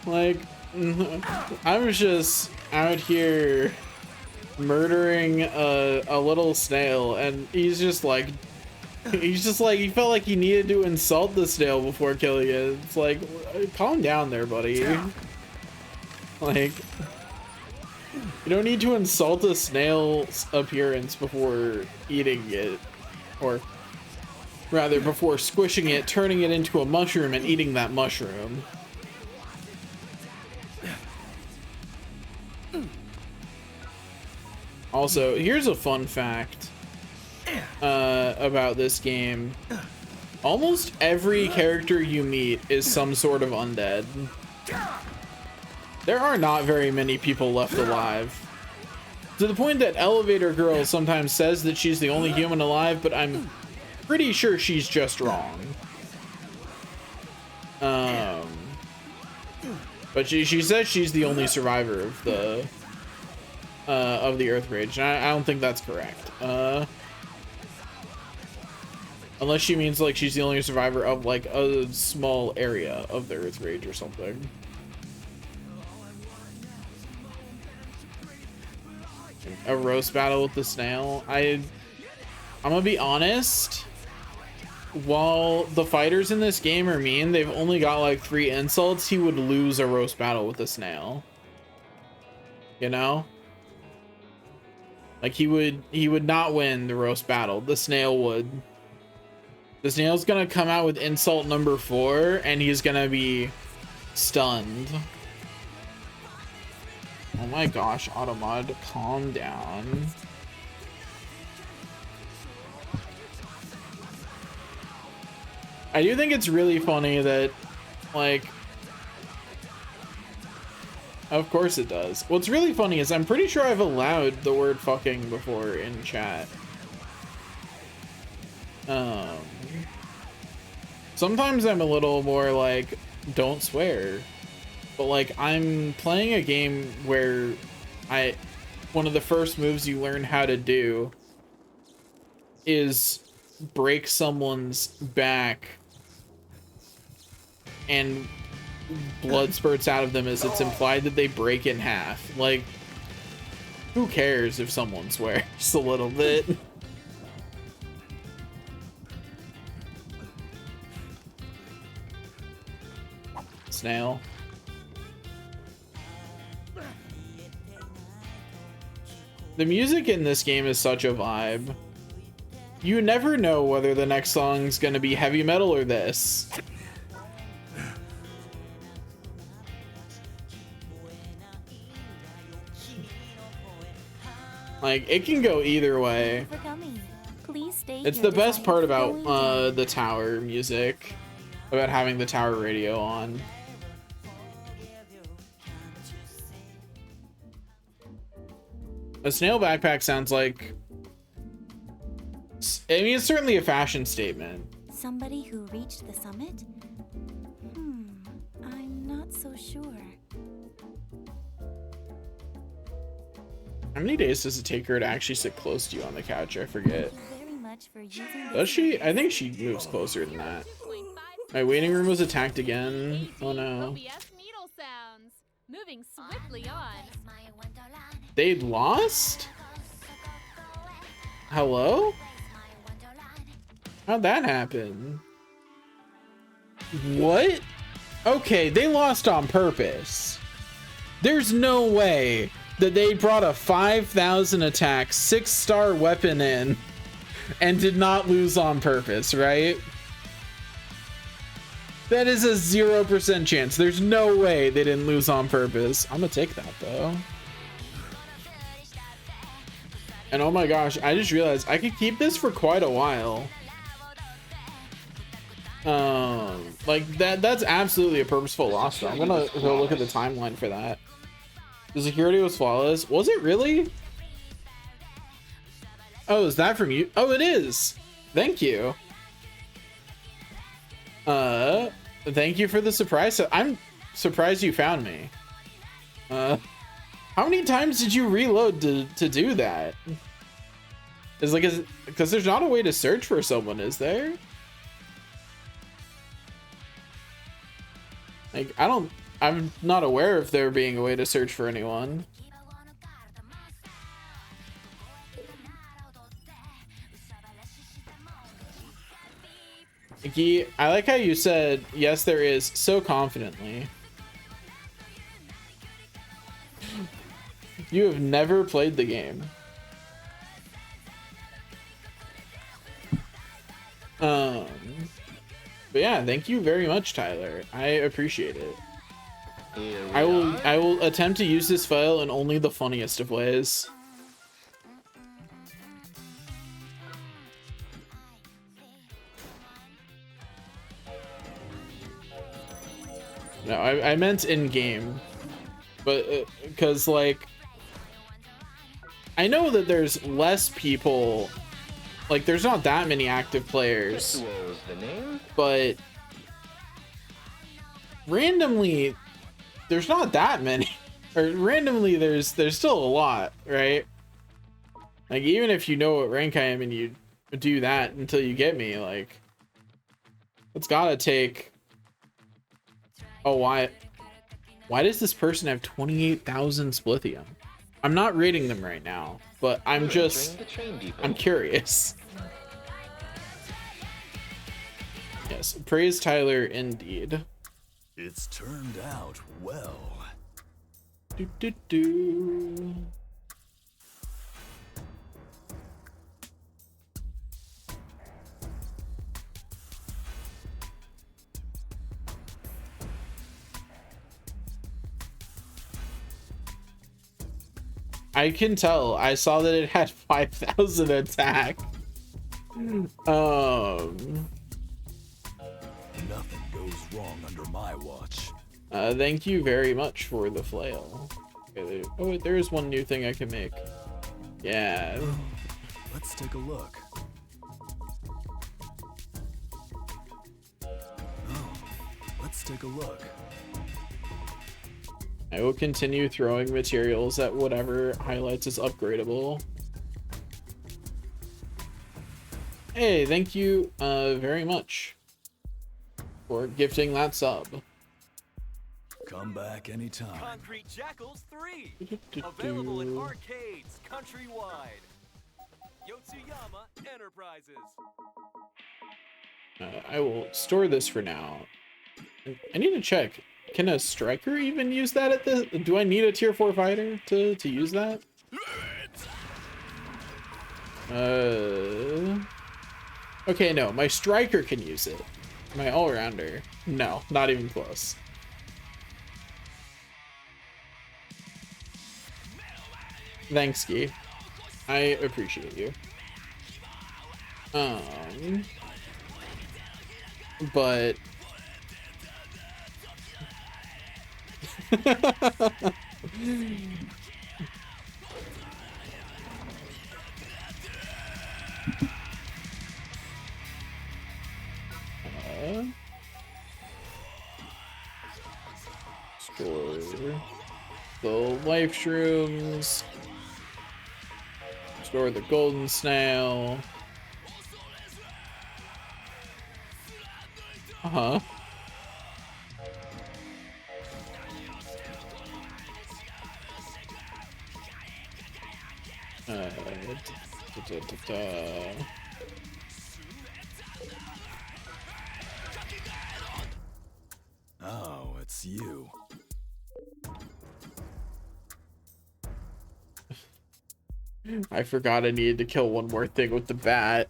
Like, I was just out here murdering a little snail, and he felt like he needed to insult the snail before killing it. It's like, calm down there, buddy. Like, you don't need to insult a snail's appearance before eating it, or rather before squishing it, turning it into a mushroom, and eating that mushroom. Also, here's a fun fact about this game. Almost every character you meet is some sort of undead. There are not very many people left alive. To the point that Elevator Girl sometimes says that she's the only human alive, but I'm pretty sure she's just wrong. But she says she's the only survivor of the Earth Rage. I don't think that's correct. Unless she means like she's the only survivor of like a small area of the Earth Rage or something. A roast battle with the snail. I'm gonna be honest. While the fighters in this game are mean, they've only got like 3 insults. He would lose a roast battle with the snail. You know? Like he would not win the roast battle. The snail would. The snail's gonna come out with insult number 4 and he's gonna be stunned. Oh my gosh, Automod, calm down. I do think it's really funny that, like, of course it does. What's really funny is I'm pretty sure I've allowed the word fucking before in chat. Sometimes I'm a little more like, don't swear. But like, I'm playing a game where one of the first moves you learn how to do is break someone's back and blood spurts out of them as it's implied that they break in half. Like, who cares if someone swears a little bit? Snail. The music in this game is such a vibe. You never know whether the next song's gonna be heavy metal or this. Like, it can go either way. It's the best part about the tower music, about having the tower radio on. A snail backpack sounds like, I mean, it's certainly a fashion statement. Somebody who reached the summit? I'm not so sure. How many days does it take her to actually sit close to you on the couch? I forget. Very much for using Does she? I think she moves closer than that. My waiting room was attacked again. Oh no. OBS needle sounds. Moving swiftly on. They lost? Hello? How'd that happen? What? Okay, they lost on purpose. There's no way that they brought a 5,000 attack, 6-star weapon in and did not lose on purpose, right? That is a 0% chance. There's no way they didn't lose on purpose. I'm gonna take that though. And oh my gosh, I just realized I could keep this for quite a while. Like that's absolutely a purposeful loss though. I'm gonna go look at the timeline for that. The security was flawless. Was it really? Oh, is that from you? Oh, it is. Thank you. Thank you for the surprise. I'm surprised you found me. How many times did you reload to do that? Is like, because there's not a way to search for someone, is there? Like, I'm not aware of there being a way to search for anyone. Iki, I like how you said, yes, there is, so confidently. You have never played the game. But yeah, thank you very much, Tyler. I appreciate it. I will attempt to use this file in only the funniest of ways. No, I meant in game, but because like I know that there's less people, like there's not that many active players, but randomly there's not that many, or randomly there's still a lot, right? Like even if you know what rank I am and you do that until you get me, like it's gotta take. Oh, why does this person have 28,000 Splithium? I'm not rating them right now, but I'm curious. Yes, praise Tyler indeed. It's turned out well. Do. I can tell. I saw that it had 5,000 attack. Nothing goes wrong under my watch. Thank you very much for the flail. Okay, oh, wait, there is one new thing I can make. Yeah. Let's take a look. Oh, let's take a look. I will continue throwing materials at whatever highlights is upgradable. Hey, thank you very much for gifting that sub. Come back anytime. Concrete Jackals 3, available in arcades countrywide. Yotsuyama Enterprises. I will store this for now. I need to check. Can a striker even use that at the? Do I need a tier 4 fighter to use that? Okay, no, my striker can use it. My all-rounder, no, not even close. Thanks, Ski. I appreciate you. But store the life shrooms, store the golden snail. Oh, it's you. I forgot I needed to kill one more thing with the bat.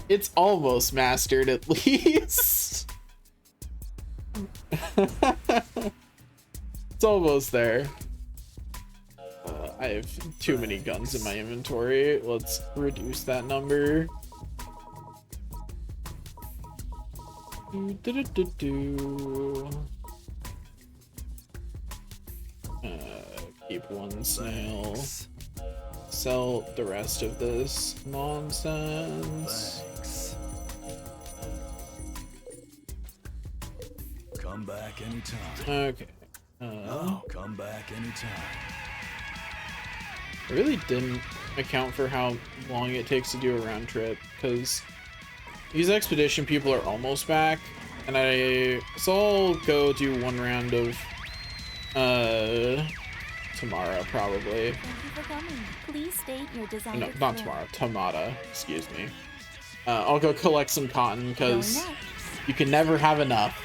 It's almost mastered at least. It's almost there. I have too many guns in my inventory. Let's reduce that number. Keep one snail. sell the rest of this nonsense. Thanks. Come back anytime. Okay. Come back anytime. I really didn't account for how long it takes to do a round trip, because these expedition people are almost back, and so I'll go do one round of tomorrow probably. Thank you for coming. Please state your desired No, not floor. tomorrow. Tomata, excuse me. I'll go collect some cotton because Going up. you can never have enough.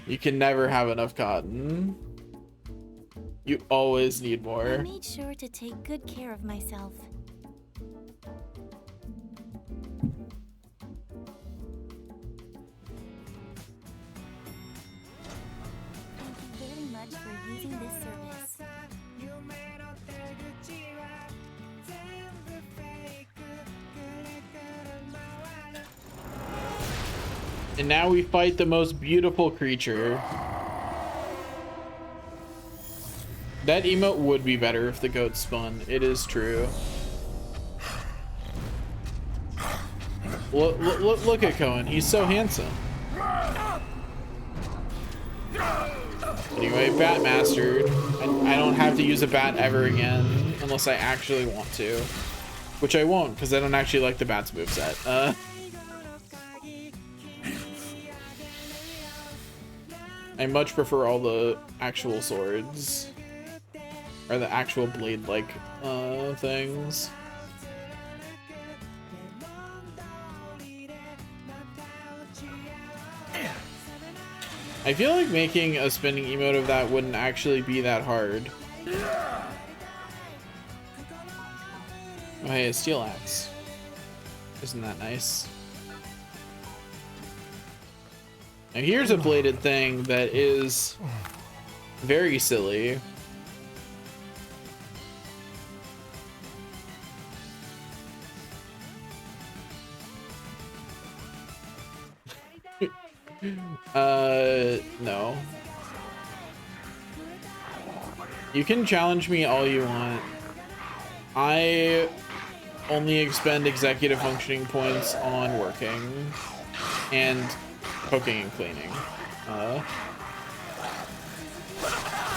You can never have enough cotton. You always need I more. made sure to take good care of myself. Thank you very much for using this service. And now we fight the most beautiful creature. That emote would be better if the goat spun. It is true. Look at Cohen. He's so handsome. Anyway, Bat mastered. I don't have to use a bat ever again unless I actually want to, which I won't because I don't actually like the bat's moveset. I much prefer all the actual swords. Or the actual blade-like things. I feel like making a spinning emote of that wouldn't actually be that hard. Oh hey, a steel axe. Isn't that nice? Now here's a bladed thing that is very silly. No. You can challenge me all you want. I only expend executive functioning points on working and cooking and cleaning.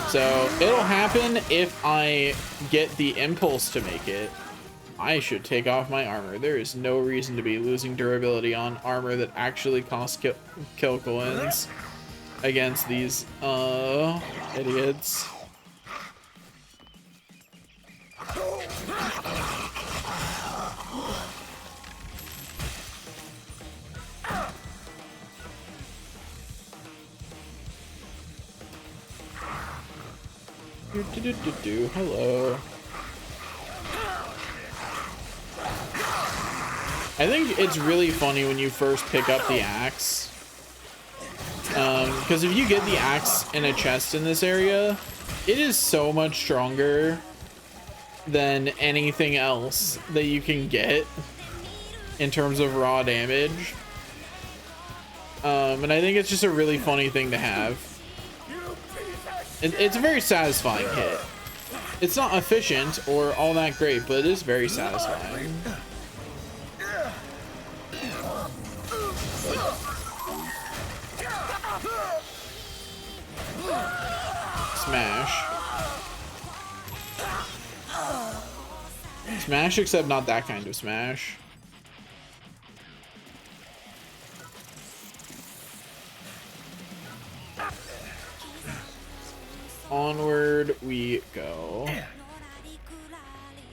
So it'll happen if I get the impulse to make it. I should take off my armor. There is no reason to be losing durability on armor that actually costs kill coins against these idiots. Hello. I think it's really funny when you first pick up the axe. Because if you get the axe in a chest in this area, it is so much stronger than anything else that you can get in terms of raw damage. And I think it's just a really funny thing to have. It's a very satisfying hit. It's not efficient or all that great, but it is very satisfying. Smash. Smash, except not that kind of smash. Onward we go.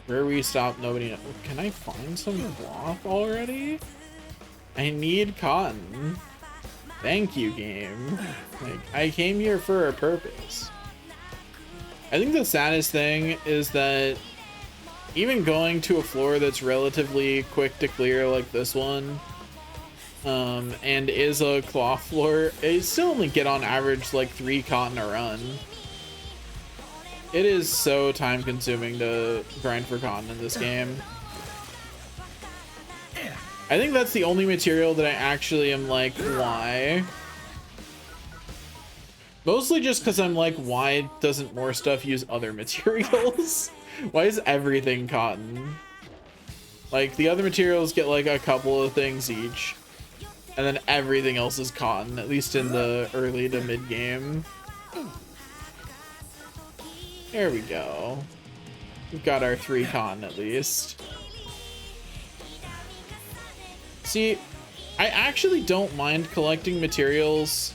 Where we stop, nobody knows. Can I find some cloth already? I need cotton. Thank you, game. Like, I came here for a purpose. I think the saddest thing is that even going to a floor that's relatively quick to clear like this one, and is a cloth floor, I still only get on average like 3 cotton a run. It is so time consuming to grind for cotton in this game. I think that's the only material that I actually am like, why? Mostly just because I'm like, why doesn't more stuff use other materials? Why is everything cotton? Like, the other materials get like a couple of things each, and then everything else is cotton, at least in the early to mid game. There we go. We've got our 3 cotton at least. See, I actually don't mind collecting materials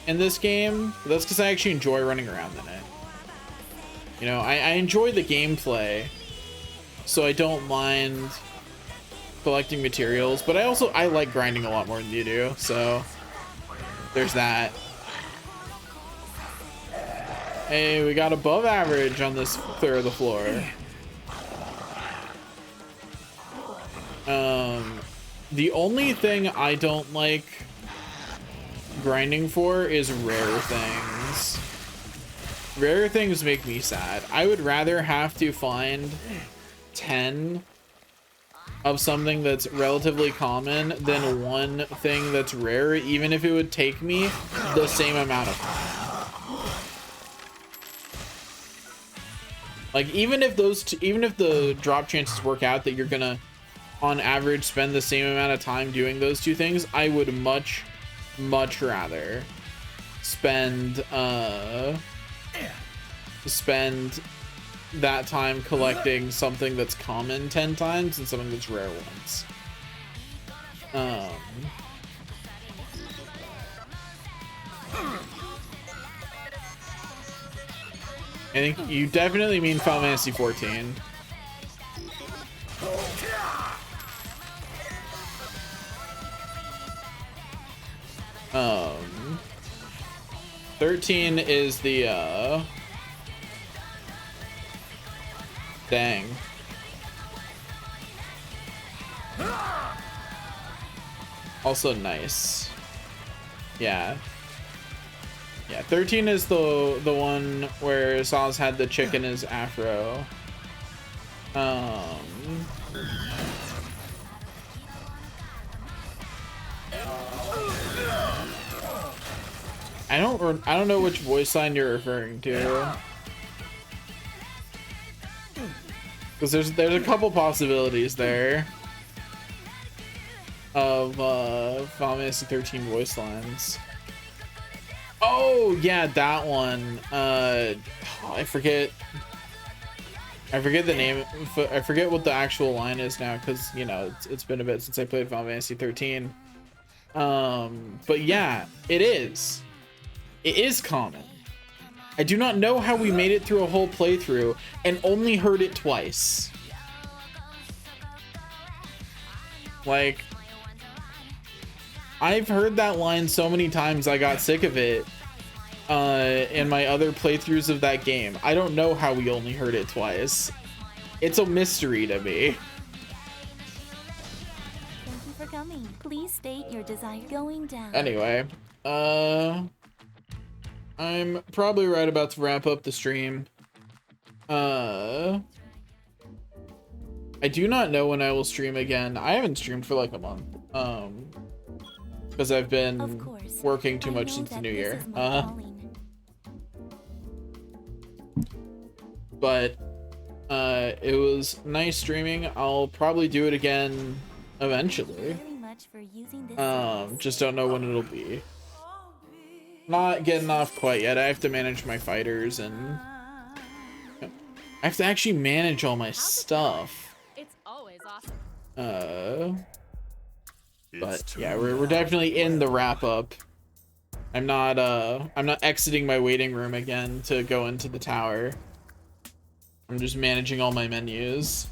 in this game, but that's because I actually enjoy running around in it. You know, I enjoy the gameplay, so I don't mind collecting materials, but I like grinding a lot more than you do, so there's that. Hey, we got above average on this third of the floor. The only thing I don't like grinding for is rare things. Rare things make me sad. I would rather have to find 10 of something that's relatively common than one thing that's rare, even if it would take me the same amount of time. Like, even if the drop chances work out that you're gonna on average spend the same amount of time doing those 2 things, I would much rather spend that time collecting something that's common 10 times and something that's rare once. I think you definitely mean Final Fantasy 14. 13 is the dang. Also nice. Yeah. Yeah, 13 is the one where Saz had the chick in his afro. I don't know which voice line you're referring to. Because there's a couple possibilities there of Final Fantasy 13 voice lines. Oh yeah, that one. I forget the name. I forget what the actual line is now, because you know it's been a bit since I played Final Fantasy 13. But yeah, it is common. I do not know how we made it through a whole playthrough and only heard it twice. Like, I've heard that line so many times I got sick of it in my other playthroughs of that game. I don't know how we only heard it twice. It's a mystery to me. Thank you for coming. Please state your desire. Going down. Anyway, I'm probably right about to wrap up the stream. I do not know when I will stream again. I haven't streamed for like a month. Because I've been working too much since the new year. But it was nice streaming. I'll probably do it again eventually. Just don't know when it'll be. Not getting off quite yet. I have to manage my fighters and I have to actually manage all my stuff. It's always awesome. But yeah, we're definitely in the wrap up. I'm not exiting my waiting room again to go into the tower. I'm just managing all my menus.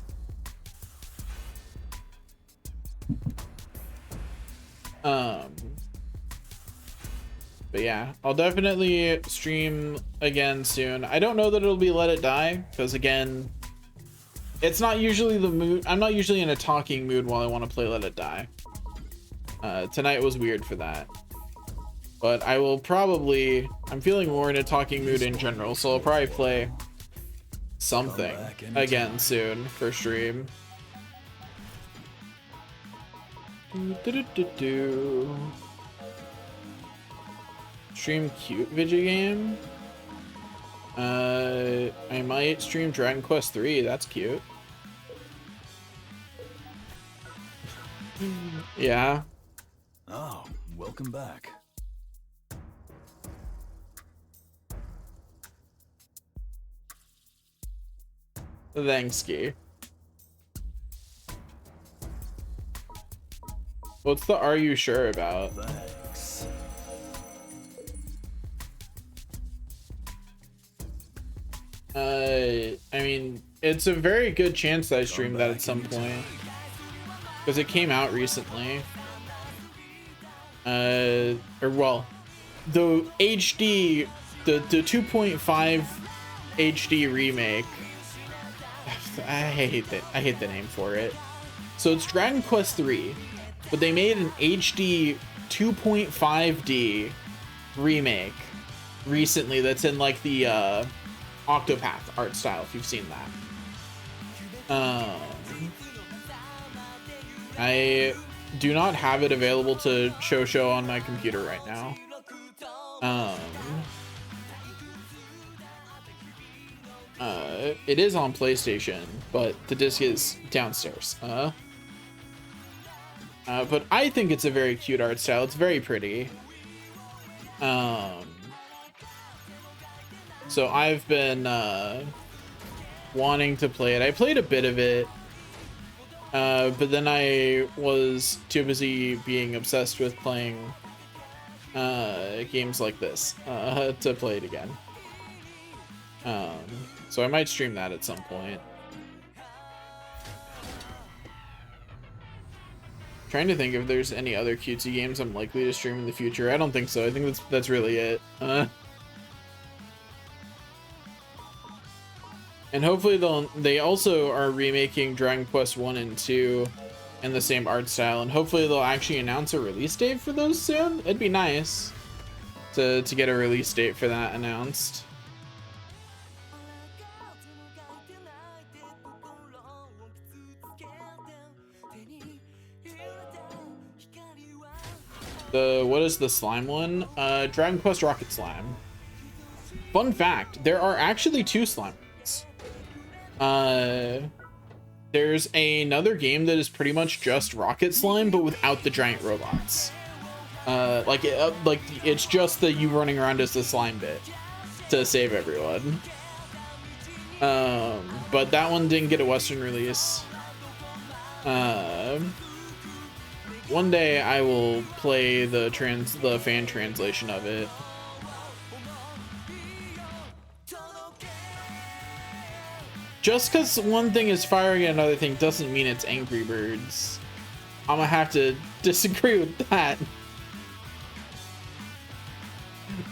But yeah, I'll definitely stream again soon. I don't know that it'll be Let It Die, because again, it's not usually the mood. I'm not usually in a talking mood while I want to play Let It Die. Tonight was weird for that. But I will probably, I'm feeling more in a talking mood in general, so I'll probably play something again soon for stream. Stream cute video game. I might stream Dragon Quest 3. That's cute. Yeah. Oh, welcome back. Thanks, Ski. What's the "are you sure" about? Thanks. I mean, it's a very good chance that I stream that at some point, because it came out recently. Or well, the HD, the 2.5 HD remake. I hate the name for it. So it's Dragon Quest 3, but they made an HD 2.5D remake recently that's in like the Octopath art style, if you've seen that. I do not have it available to show on my computer right now. It is on PlayStation, but the disc is downstairs. But I think it's a very cute art style. It's very pretty. So I've been wanting to play it. I played a bit of it, but then I was too busy being obsessed with playing games like this to play it again. So I might stream that at some point. Trying to think if there's any other cutesy games I'm likely to stream in the future. I don't think so. I think that's really it. And hopefully they also are remaking Dragon Quest 1 and 2 in the same art style, and hopefully they'll actually announce a release date for those soon. It'd be nice to get a release date for that announced. What is the slime one? Dragon Quest Rocket Slime. Fun fact, there are actually 2 slime ones. There's another game that is pretty much just Rocket Slime, but without the giant robots. Like it's just the you running around as the slime bit to save everyone. But that one didn't get a Western release. One day I will play the fan translation of it. Just because one thing is firing at another thing doesn't mean it's Angry Birds. I'm gonna have to disagree with that.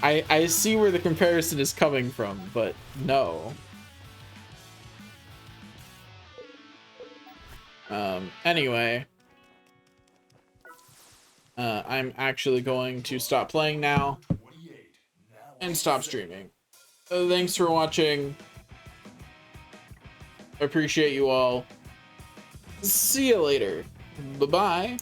I see where the comparison is coming from, but no. Anyway. I'm actually going to stop playing now and stop streaming. Thanks for watching. I appreciate you all. See you later. Bye-bye.